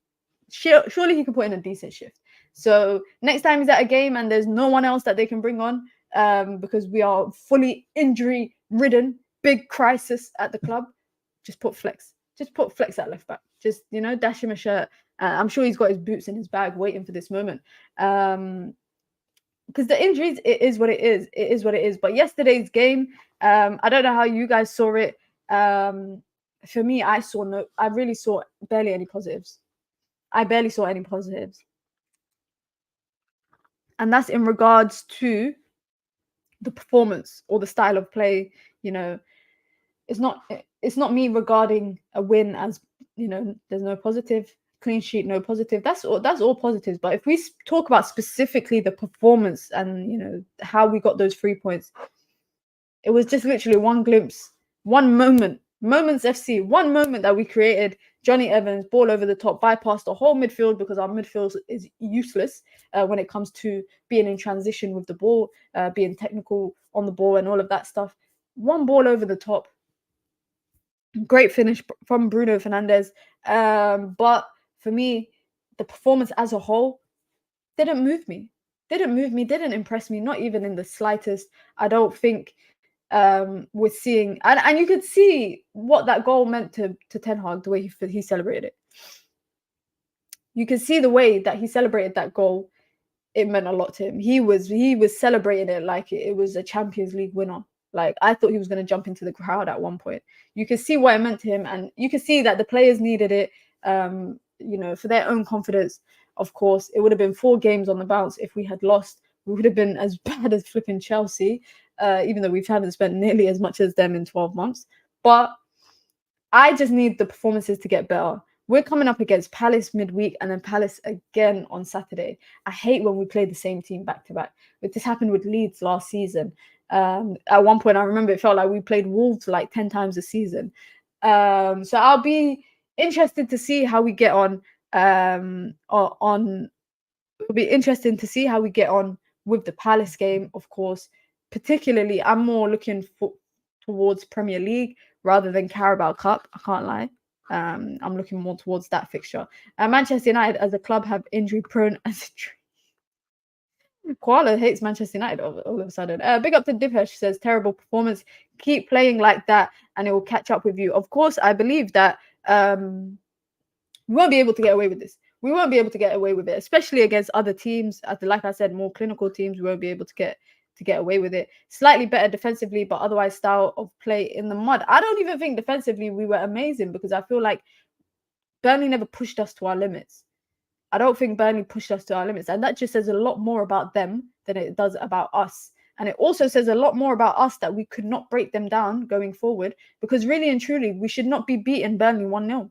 Surely he can put in a decent shift. So next time he's at a game and there's no one else that they can bring on, because we are fully injury ridden, big crisis at the club, just put Flex. Just put Flex at left back. Just, dash him a shirt. I'm sure he's got his boots in his bag waiting for this moment. Because the injuries, it is what it is. It is what it is. But yesterday's game, I don't know how you guys saw it. For me, I really saw barely any positives. I barely saw any positives. And that's in regards to the performance or the style of play. It's not me regarding a win as, there's no positive. Clean sheet, no positive. That's all positives. But if we talk about specifically the performance and how we got those 3 points, it was just literally one glimpse, one moment, Moments FC, one moment that we created. Johnny Evans, ball over the top, bypassed the whole midfield, because our midfield is useless when it comes to being in transition with the ball, being technical on the ball and all of that stuff. One ball over the top. Great finish from Bruno Fernandes. But for me, the performance as a whole didn't move me. Didn't impress me, not even in the slightest. I don't think we're seeing, and you could see what that goal meant to Ten Hag, the way he celebrated it. You can see the way that he celebrated that goal. It meant a lot to him. He was celebrating it like it was a Champions League winner. Like, I thought he was going to jump into the crowd at one point. You could see what it meant to him, and you could see that the players needed it, for their own confidence. Of course, it would have been 4 games on the bounce if we had lost. We would have been as bad as flipping Chelsea, even though we haven't spent nearly as much as them in 12 months. But I just need the performances to get better. We're coming up against Palace midweek and then Palace again on Saturday. I hate when we play the same team back to back. This happened with Leeds last season. At one point, I remember it felt like we played Wolves like 10 times a season. So I'll be interested to see how we get on. It'll be interesting to see how we get on with the Palace game, of course. Particularly, I'm more looking towards Premier League rather than Carabao Cup. I can't lie. I'm looking more towards that fixture. Manchester United as a club have injury prone as a tree. Koala hates Manchester United all of a sudden. Big up to Dipesh, says terrible performance. Keep playing like that and it will catch up with you. Of course, I believe that we won't be able to get away with this. We won't be able to get away with it, especially against other teams. Like I said, more clinical teams, we won't be able to get away with it. Slightly better defensively, but otherwise style of play in the mud. I don't even think defensively we were amazing, because I feel like Burnley never pushed us to our limits. I don't think Burnley pushed us to our limits, and that just says a lot more about them than it does about us. And it also says a lot more about us that we could not break them down going forward, because really and truly, we should not be beating Burnley 1-0.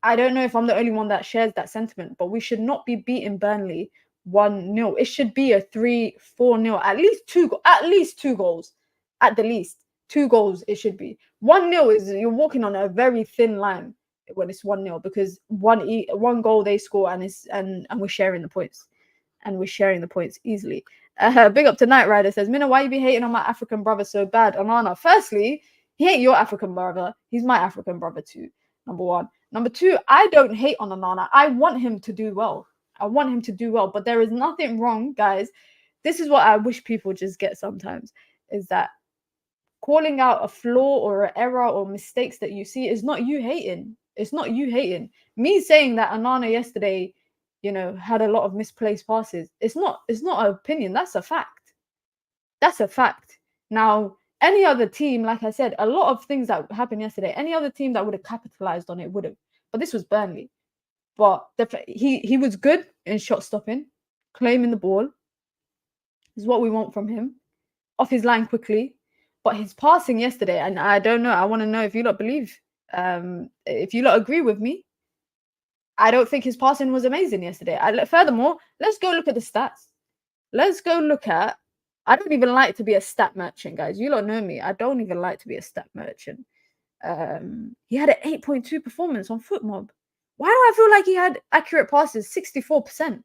I don't know if I'm the only one that shares that sentiment, but we should not be beating Burnley 1-0. It should be a 3-4-0. At least two goals. At the least 2 goals it should be. 1-0 is, you're walking on a very thin line when it's 1-0, because one goal they score and we're sharing the points. And we're sharing the points easily. Big up to Knight Rider, says, Mina, why you be hating on my African brother so bad? Onana, firstly, he ain't your African brother. He's my African brother too. Number 1. Number 2, I don't hate on Onana. I want him to do well. But there is nothing wrong, guys. This is what I wish people just get sometimes, is that calling out a flaw or an error or mistakes that you see is not you hating. It's not you hating. Me saying that Onana yesterday, had a lot of misplaced passes, it's not an opinion. That's a fact. Now, any other team, like I said, a lot of things that happened yesterday, any other team that would have capitalized on it would have. But this was Burnley. But he was good in shot stopping, claiming the ball. Is what we want from him. Off his line quickly. But his passing yesterday, and I don't know, I want to know if you lot believe, if you lot agree with me. I don't think his passing was amazing yesterday. Furthermore, let's go look at the stats. Let's go look at. I don't even like to be a stat merchant, guys. You don't know me. I don't even like to be a stat merchant. He had an 8.2 performance on FootMob. Why do I feel like he had accurate passes 64%?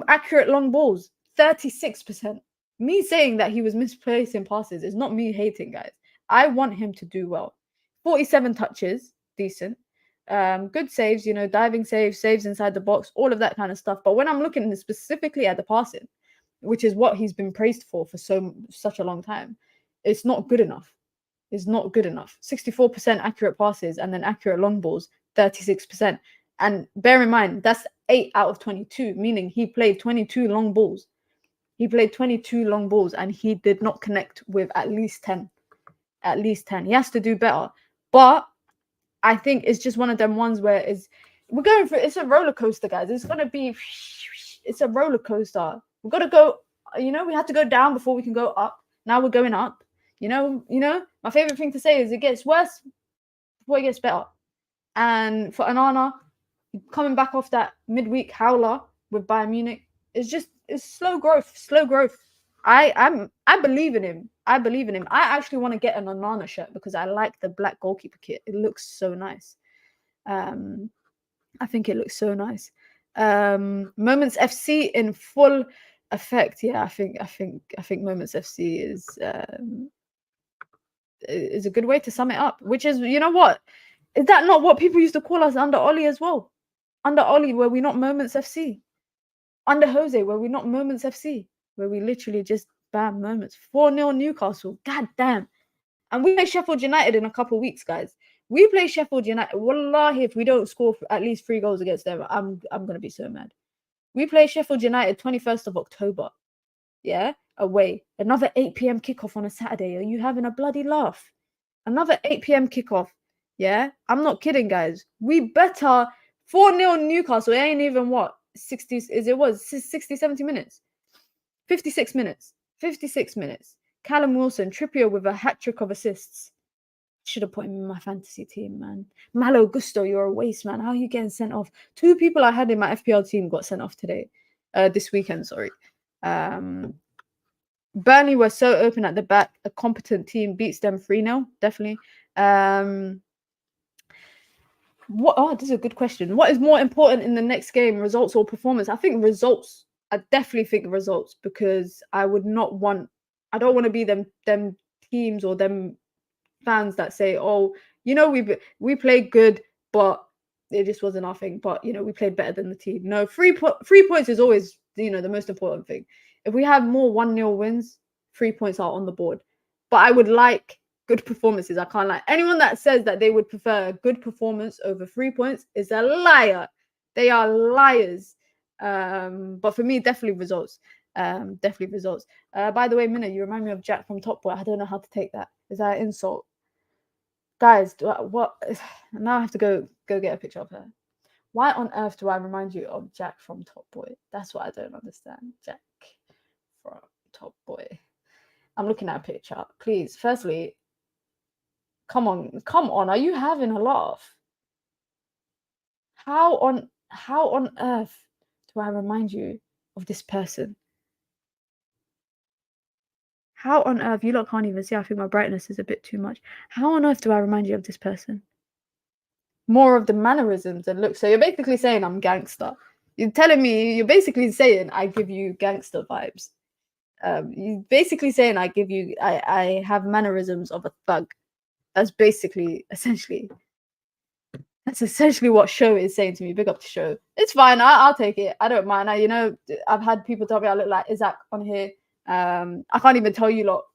Accurate long balls 36%. Me saying that he was misplacing passes is not me hating, guys. I want him to do well. 47 touches, decent. Good saves, diving saves, saves inside the box, all of that kind of stuff. But when I'm looking specifically at the passing, which is what he's been praised for such a long time, it's not good enough. It's not good enough. 64% accurate passes and then accurate long balls, 36%. And bear in mind, that's 8 out of 22, meaning he played 22 long balls. He played 22 long balls and he did not connect with at least 10. At least 10. He has to do better. But I think it's just one of them ones where we're going for it's a roller coaster, guys. It's a roller coaster. We've got to go, we had to go down before we can go up. Now we're going up. My favorite thing to say is it gets worse before it gets better. And for Onana, coming back off that midweek howler with Bayern Munich, it's slow growth. I believe in him. I actually want to get an Onana shirt because I like the black goalkeeper kit. It looks so nice. I think it looks so nice. Moments FC in full effect. Yeah, I think Moments FC is a good way to sum it up. Which is, you know what? Is that not what people used to call us under Oli as well? Under Oli, were we not Moments FC? Under Jose, were we not Moments FC? Where we literally just bam moments. 4-0 Newcastle. God damn. And we play Sheffield United in a couple of weeks, guys. We play Sheffield United. Wallahi, if we don't score at least 3 goals against them, I'm gonna be so mad. We play Sheffield United 21st of October. Yeah, away. Another 8 p.m. kickoff on a Saturday. Are you having a bloody laugh? Another 8 p.m. kickoff. Yeah, I'm not kidding, guys. We better 4-0 Newcastle. It ain't even what 60. Is it was 60, 70 minutes, 56 minutes, 56 minutes. Callum Wilson, Trippier with a hat trick of assists. Should have put him in my fantasy team, man. Malo Gusto, you're a waste, man. How are you getting sent off? 2 people I had in my FPL team got sent off today. This weekend, sorry. Burnley were so open at the back. A competent team beats them 3-0, definitely. This is a good question. What is more important in the next game, results or performance? I think results. I definitely think results because I don't want to be them teams or them fans that say, oh, we played good, but it just wasn't our thing. But we played better than the team. No, 3 points is always the most important thing. If we have more 1-0 wins, 3 points are on the board. But I would like good performances. I can't lie. Anyone that says that they would prefer a good performance over 3 points is a liar. They are liars. But for me, definitely results. Definitely results. By the way, Mina, you remind me of Jack from Top Boy. I don't know how to take that. Is that an insult? Guys, what? Now I have to go get a picture of her. Why on earth do I remind you of Jack from Top Boy? That's what I don't understand. Jack from Top Boy. I'm looking at a picture. Please, firstly, come on. Are you having a laugh? How on earth do I remind you of this person? How on earth? You lot can't even see. I think my brightness is a bit too much. How on earth do I remind you of this person? More of the mannerisms and looks. So you're basically saying I'm gangster. You're basically saying I give you gangster vibes. You're basically saying I have mannerisms of a thug. That's essentially what Show is saying to me. Big up to Show. It's fine. I'll take it. I don't mind. I've had people tell me I look like Isaac on here. I can't even tell you lot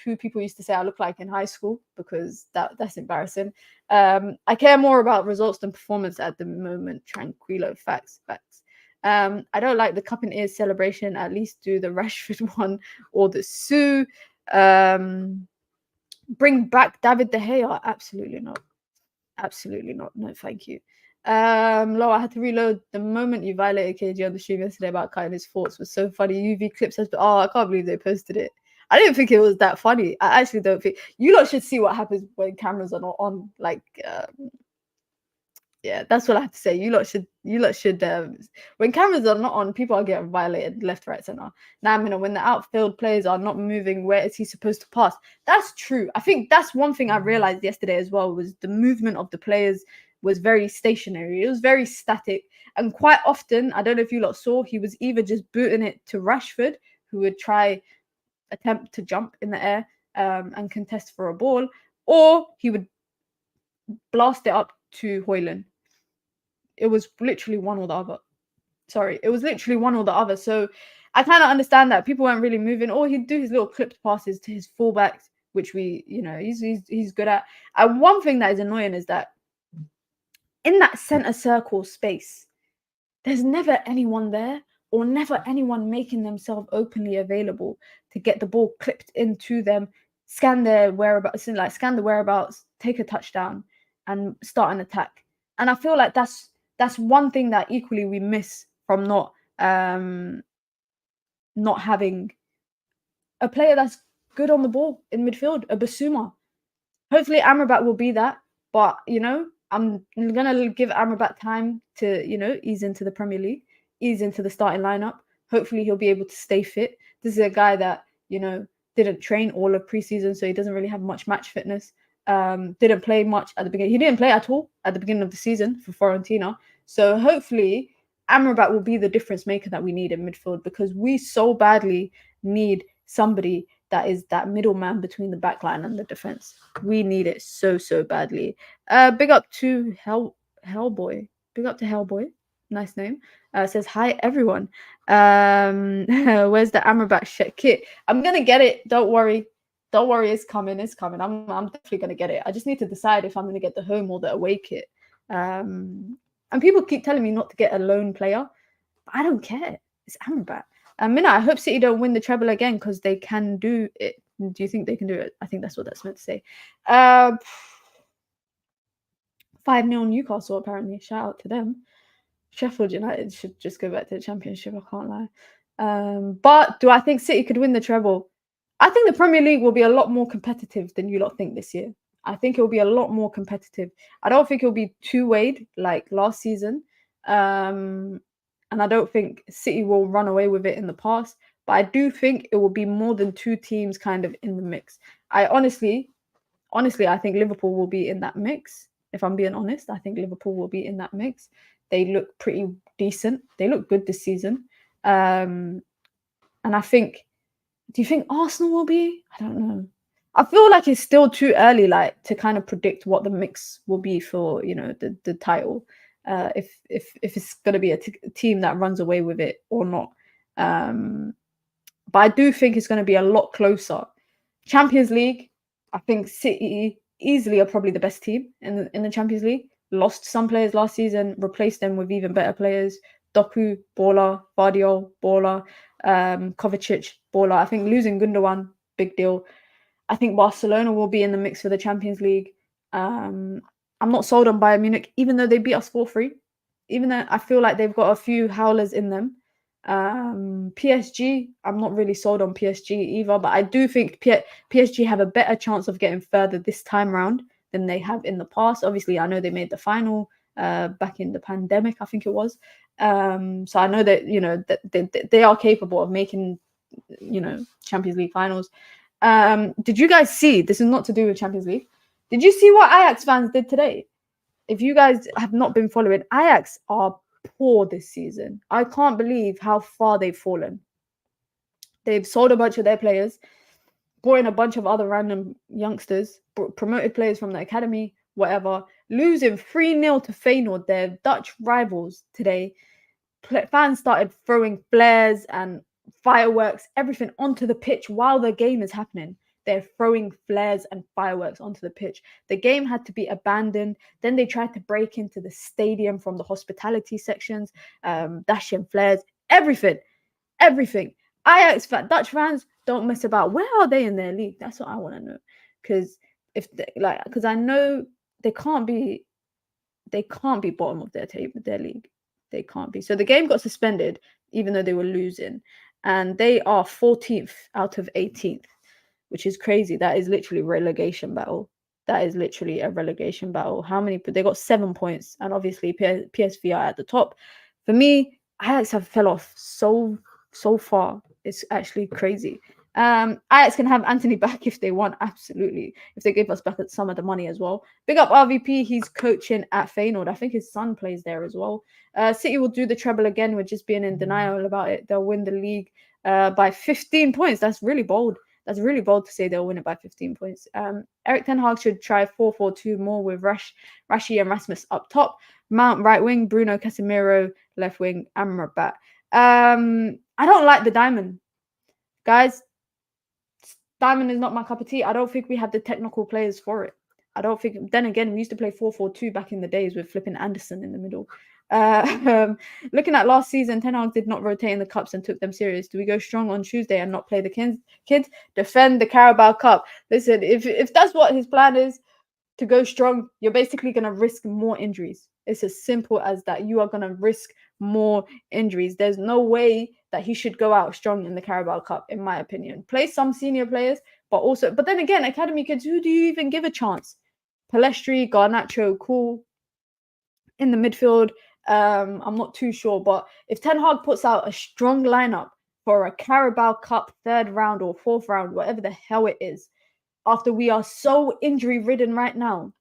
who people used to say I look like in high school because that's embarrassing. I care more about results than performance at the moment. Tranquilo. Facts. I don't like the cup in ears celebration. At least do the Rashford one or the Sue. Bring back David De Gea. Absolutely not. No, thank you. I had to reload the moment you violated KG on the stream yesterday about cutting his thoughts was so funny. UV clips I can't believe they posted it. I didn't think it was that funny. I actually don't think you lot should see what happens when cameras are not on. Like Yeah, that's what I have to say. You lot should when cameras are not on, people are getting violated left, right, center. Now, when the outfield players are not moving, where is he supposed to pass? That's true. I think that's one thing I realized yesterday as well, was the movement of the players was very stationary. It was very static. And quite often, I don't know if you lot saw, he was either just booting it to Rashford, who would attempt to jump in the air and contest for a ball, or he would blast it up to Hoyland. It was literally one or the other. Sorry, it was literally one or the other. So I kind of understand that people weren't really moving, or he'd do his little clipped passes to his fullbacks, which he's good at. And one thing that is annoying is that in that center circle space, there's never anyone there, or never anyone making themselves openly available to get the ball clipped into them, scan their whereabouts, scan the whereabouts, take a touchdown, and start an attack. And I feel like that's one thing that equally we miss from not having a player that's good on the ball in midfield, a Basuma. Hopefully Amrabat will be that, but I'm gonna give Amrabat time to ease into the Premier League, ease into the starting lineup. Hopefully he'll be able to stay fit. This is a guy that didn't train all of preseason, so he doesn't really have much match fitness. Didn't play much at the beginning. He didn't play at all at the beginning of the season for Fiorentina. So hopefully Amrabat will be the difference maker that we need in midfield, because we so badly need somebody that is that middleman between the backline and the defense. We need it so badly. Big up to Hellboy. Big up to Hellboy. Nice name. Says hi everyone. Where's the Amrabat kit? I'm gonna get it. Don't worry. Don't worry, it's coming. It's coming. I'm definitely gonna get it. I just need to decide if I'm gonna get the home or the away kit. And people keep telling me not to get a lone player, but I don't care. It's Amrabat. Mina, I hope City don't win the treble again, because they can do it. Do you think they can do it? I think that's what that's meant to say. 5-0 Newcastle, apparently. Shout out to them. Sheffield United should just go back to the Championship, I can't lie. But do I think City could win the treble? I think the Premier League will be a lot more competitive than you lot think this year. I think it will be a lot more competitive. I don't think it will be two-wayed like last season. And I don't think City will run away with it in the past. But I do think it will be more than two teams kind of in the mix. I honestly, I think Liverpool will be in that mix. If I'm being honest, I think Liverpool will be in that mix. They look pretty decent. They look good this season. And I think, do you think Arsenal will be? I don't know. I feel like it's still too early, to kind of predict what the mix will be for, the title. If it's going to be a team that runs away with it or not. But I do think it's going to be a lot closer. Champions League, I think City easily are probably the best team in the Champions League. Lost some players last season, replaced them with even better players. Doku, baller. Vardiol, baller. Kovacic, baller. I think losing Gundogan, big deal. I think Barcelona will be in the mix for the Champions League. I'm not sold on Bayern Munich, even though they beat us 4-3. Even though I feel like they've got a few howlers in them. PSG, I'm not really sold on PSG either, but I do think PSG have a better chance of getting further this time around than they have in the past. Obviously, I know they made the final back in the pandemic, I think it was. So I know that that they are capable of making Champions League finals. Did you guys see? This is not to do with Champions League. Did you see what Ajax fans did today? If you guys have not been following, Ajax are poor this season. I can't believe how far they've fallen. They've sold a bunch of their players, brought in a bunch of other random youngsters, promoted players from the academy, whatever, losing 3-0 to Feyenoord, their Dutch rivals today. Fans started throwing flares and fireworks, everything onto the pitch while the game is happening. They're throwing flares and fireworks onto the pitch. The game had to be abandoned. Then they tried to break into the stadium from the hospitality sections, dashing flares, everything. Ajax Dutch fans don't mess about. Where are they in their league? That's what I want to know. Because I know they can't be bottom of their table, their league. They can't be. So the game got suspended, even though they were losing, and they are 14th out of 18th, which is crazy. That is literally relegation battle. that is literally a relegation battle. How many? They got 7 points, and obviously PSV are at the top. For me, Ajax have fell off so far. It's actually crazy. Ajax can have Anthony back if they want, absolutely. If they give us back some of the money as well. Big up RVP, he's coaching at Feyenoord. I think his son plays there as well. City will do the treble again. We're just being in denial about it. They'll win the league by 15 points. That's really bold. That's really bold to say they'll win it by 15 points. Erik Ten Hag should try 4-4-2 more with Rashi and Rasmus up top. Mount right wing, Bruno Casemiro left wing, Amrabat. I don't like the diamond. Guys, diamond is not my cup of tea. I don't think we have the technical players for it. I don't think. Then again, we used to play 4-4-2 back in the days with flipping Anderson in the middle. Looking at last season, Ten Hag did not rotate in the cups and took them serious. Do we go strong on Tuesday and not play the kids? Defend the Carabao Cup. Listen, if that's what his plan is, to go strong, you're basically going to risk more injuries. It's as simple as that. You are going to risk more injuries. There's no way that he should go out strong in the Carabao Cup, in my opinion. Play some senior players, but then again, academy kids, who do you even give a chance? Palestri, Garnacho, cool. In the midfield, I'm not too sure, but if Ten Hag puts out a strong lineup for a Carabao Cup 3rd round or 4th round, whatever the hell it is, after we are so injury-ridden right now,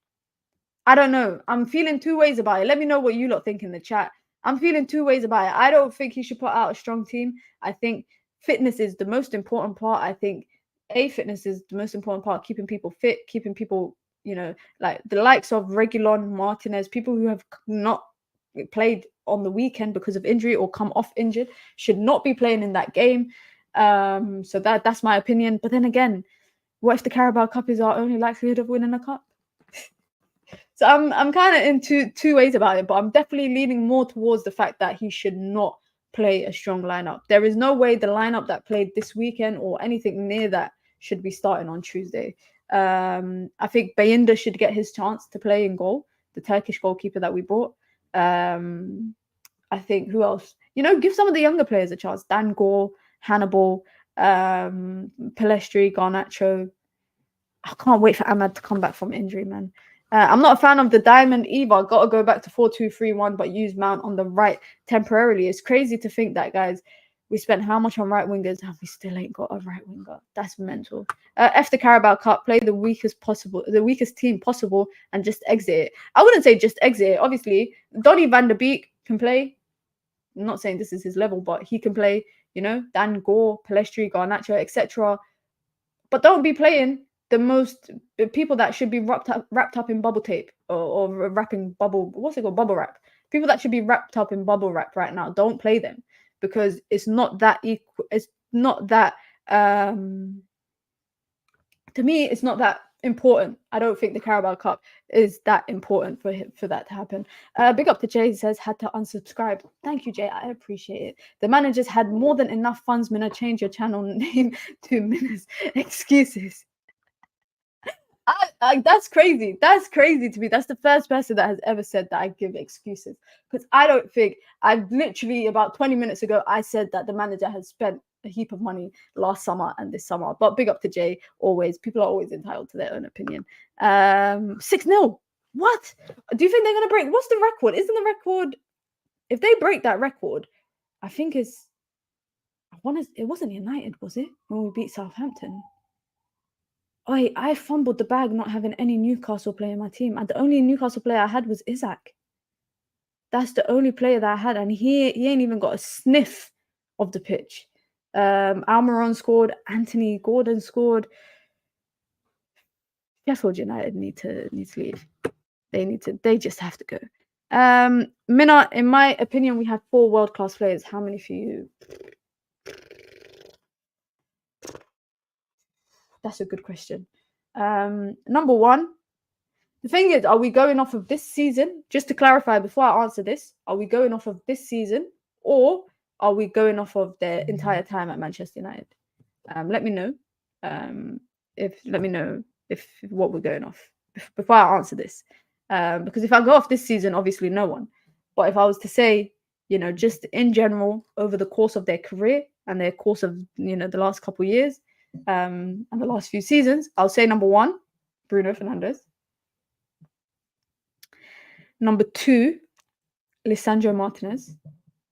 I don't know. I'm feeling two ways about it. Let me know what you lot think in the chat. I'm feeling two ways about it. I don't think he should put out a strong team. I think fitness is the most important part. I think fitness is the most important part, keeping people fit, keeping people, like the likes of Reguilon, Martinez, people who have not played on the weekend because of injury or come off injured should not be playing in that game. So that's my opinion. But then again, what if the Carabao Cup is our only likelihood of winning a cup? So I'm kind of in two ways about it, but I'm definitely leaning more towards the fact that he should not play a strong lineup. There is no way the lineup that played this weekend or anything near that should be starting on Tuesday. I think Bayindir should get his chance to play in goal, the Turkish goalkeeper that we brought. I think who else? Give some of the younger players a chance. Dan Gore, Hannibal, Palestri, Garnacho. I can't wait for Ahmad to come back from injury, man. I'm not a fan of the diamond either. Got to go back to 4-2-3-1, but use Mount on the right temporarily. It's crazy to think that, guys. We spent how much on right wingers and we still ain't got a right winger. That's mental. F the Carabao Cup, play the weakest team possible, and just exit it. I wouldn't say just exit it. Obviously, Donny van der Beek can play. I'm not saying this is his level, but he can play. Dan Gore, Palestri, Garnacho, etc. But don't be playing the people that should be wrapped up in bubble tape or wrapping bubble. What's it called? Bubble wrap. People that should be wrapped up in bubble wrap right now. Don't play them. Because it's not that equal. It's not that to me, it's not that important. I don't think the Carabao Cup is that important for that to happen. Big up to Jay. He says had to unsubscribe. Thank you, Jay. I appreciate it. The managers had more than enough funds. Mina, change your channel name to Mina's excuses. That's crazy. That's crazy to me. That's the first person that has ever said that I give excuses. Because I don't think, I've literally about 20 minutes ago, I said that the manager has spent a heap of money last summer and this summer. But big up to Jay, always. People are always entitled to their own opinion. 6-0. What? Do you think they're going to break? What's the record? Isn't the record, if they break that record, I think it wasn't United, was it? When we beat Southampton. I fumbled the bag not having any Newcastle player in my team. And the only Newcastle player I had was Isaac. That's the only player that I had. And he ain't even got a sniff of the pitch. Almiron scored. Anthony Gordon scored. Sheffield United need to leave. They just have to go. Mina, in my opinion, we have 4 world-class players. How many for you? That's a good question. Number 1, the thing is, are we going off of this season? Just to clarify before I answer this, are we going off of this season or are we going off of their entire time at Manchester United? Let me know. Let me know if what we're going off before I answer this. Because if I go off this season, obviously no one. But if I was to say, just in general over the course of their career and their course of the last couple of years, and the last few seasons, I'll say number 1, Bruno Fernandes. Number 2, Lisandro Martinez.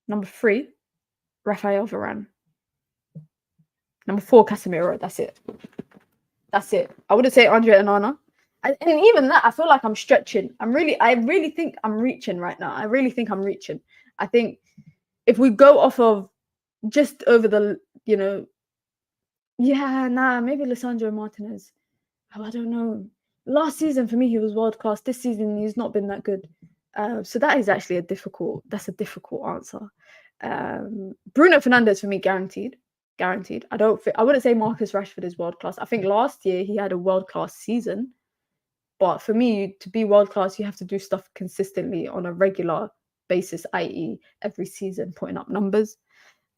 Number 3, Rafael Varane. Number 4, Casemiro. That's it. That's it. I wouldn't say Andre Onana. And even that, I feel like I'm stretching. I really think I'm reaching right now. I really think I'm reaching. I think if we go off of just over the, maybe Lisandro Martinez. Oh, I don't know. Last season for me, he was world class. This season, he's not been that good. So that is actually a difficult answer. Bruno Fernandes for me, guaranteed. I wouldn't say Marcus Rashford is world class. I think last year he had a world class season. But for me, to be world class, you have to do stuff consistently on a regular basis, i.e., every season, putting up numbers.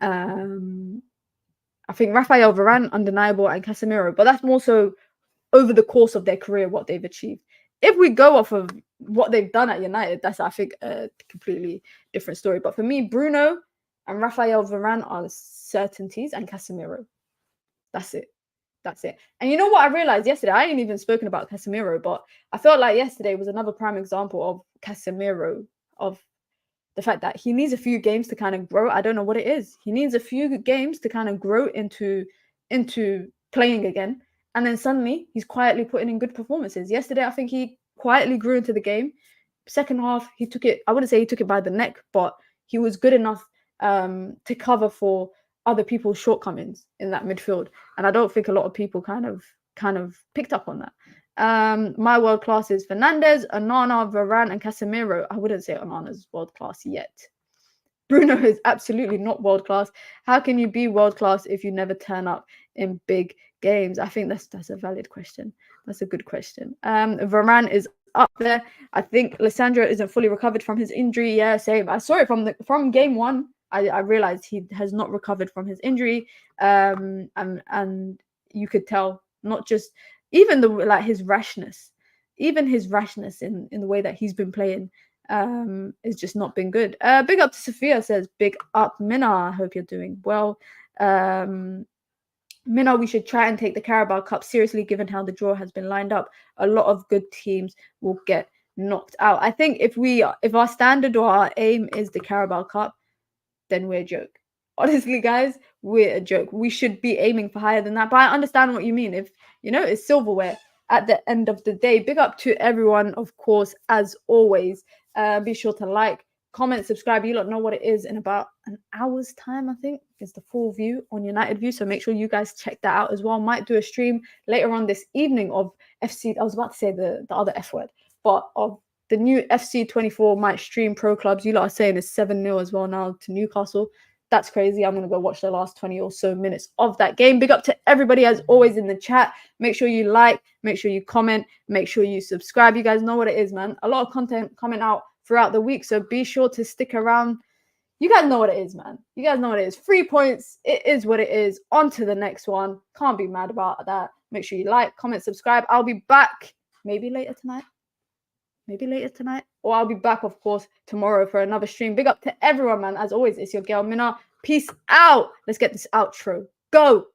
I think Rafael Varane, undeniable, and Casemiro, but that's more so over the course of their career, what they've achieved. If we go off of what they've done at United, that's, I think, a completely different story. But for me, Bruno and Rafael Varane are certainties, and Casemiro. That's it. And you know what I realized yesterday? I ain't even spoken about Casemiro, but I felt like yesterday was another prime example of Casemiro, of the fact that he needs a few games to kind of grow. I don't know what it is. He needs a few games to kind of grow into playing again. And then suddenly he's quietly putting in good performances. Yesterday, I think he quietly grew into the game. Second half, he took it, I wouldn't say he took it by the neck, but he was good enough to cover for other people's shortcomings in that midfield. And I don't think a lot of people kind of picked up on that. My world class is Fernandes, Onana, Varane, and Casemiro. I wouldn't say Onana's world class yet. Bruno is absolutely not world class. How can you be world class if you never turn up in big games? I think that's a valid question. That's a good question. Varane is up there. I think Lisandro isn't fully recovered from his injury. Yeah, same. I saw it from game 1. I realized he has not recovered from his injury, and you could tell, not just even his rashness, in the way that he's been playing, has just not been good. Big up to Sophia, says big up Mina. I hope you're doing well. Mina, we should try and take the Carabao Cup seriously, given how the draw has been lined up. A lot of good teams will get knocked out. I think if our standard or our aim is the Carabao Cup, then we're a joke. Honestly, guys, we're a joke. We should be aiming for higher than that. But I understand what you mean. If, it's silverware at the end of the day. Big up to everyone, of course, as always. Be sure to like, comment, subscribe. You lot know what it is. In about an hour's time, I think, is the full view on United View. So make sure you guys check that out as well. Might do a stream later on this evening of FC. I was about to say the other F word, but of the new FC 24 might stream pro clubs. You lot are saying it's 7-0 as well now to Newcastle. That's crazy. I'm going to go watch the last 20 or so minutes of that game. Big up to everybody, as always, in the chat. Make sure you like, make sure you comment, make sure you subscribe. You guys know what it is, man. A lot of content coming out throughout the week, so be sure to stick around. You guys know what it is, man. You guys know what it is. 3 points. It is what it is. On to the next one. Can't be mad about that. Make sure you like, comment, subscribe. I'll be back maybe later tonight. Or I'll be back, of course, tomorrow for another stream. Big up to everyone, man. As always, it's your girl, Mina. Peace out. Let's get this outro. Go.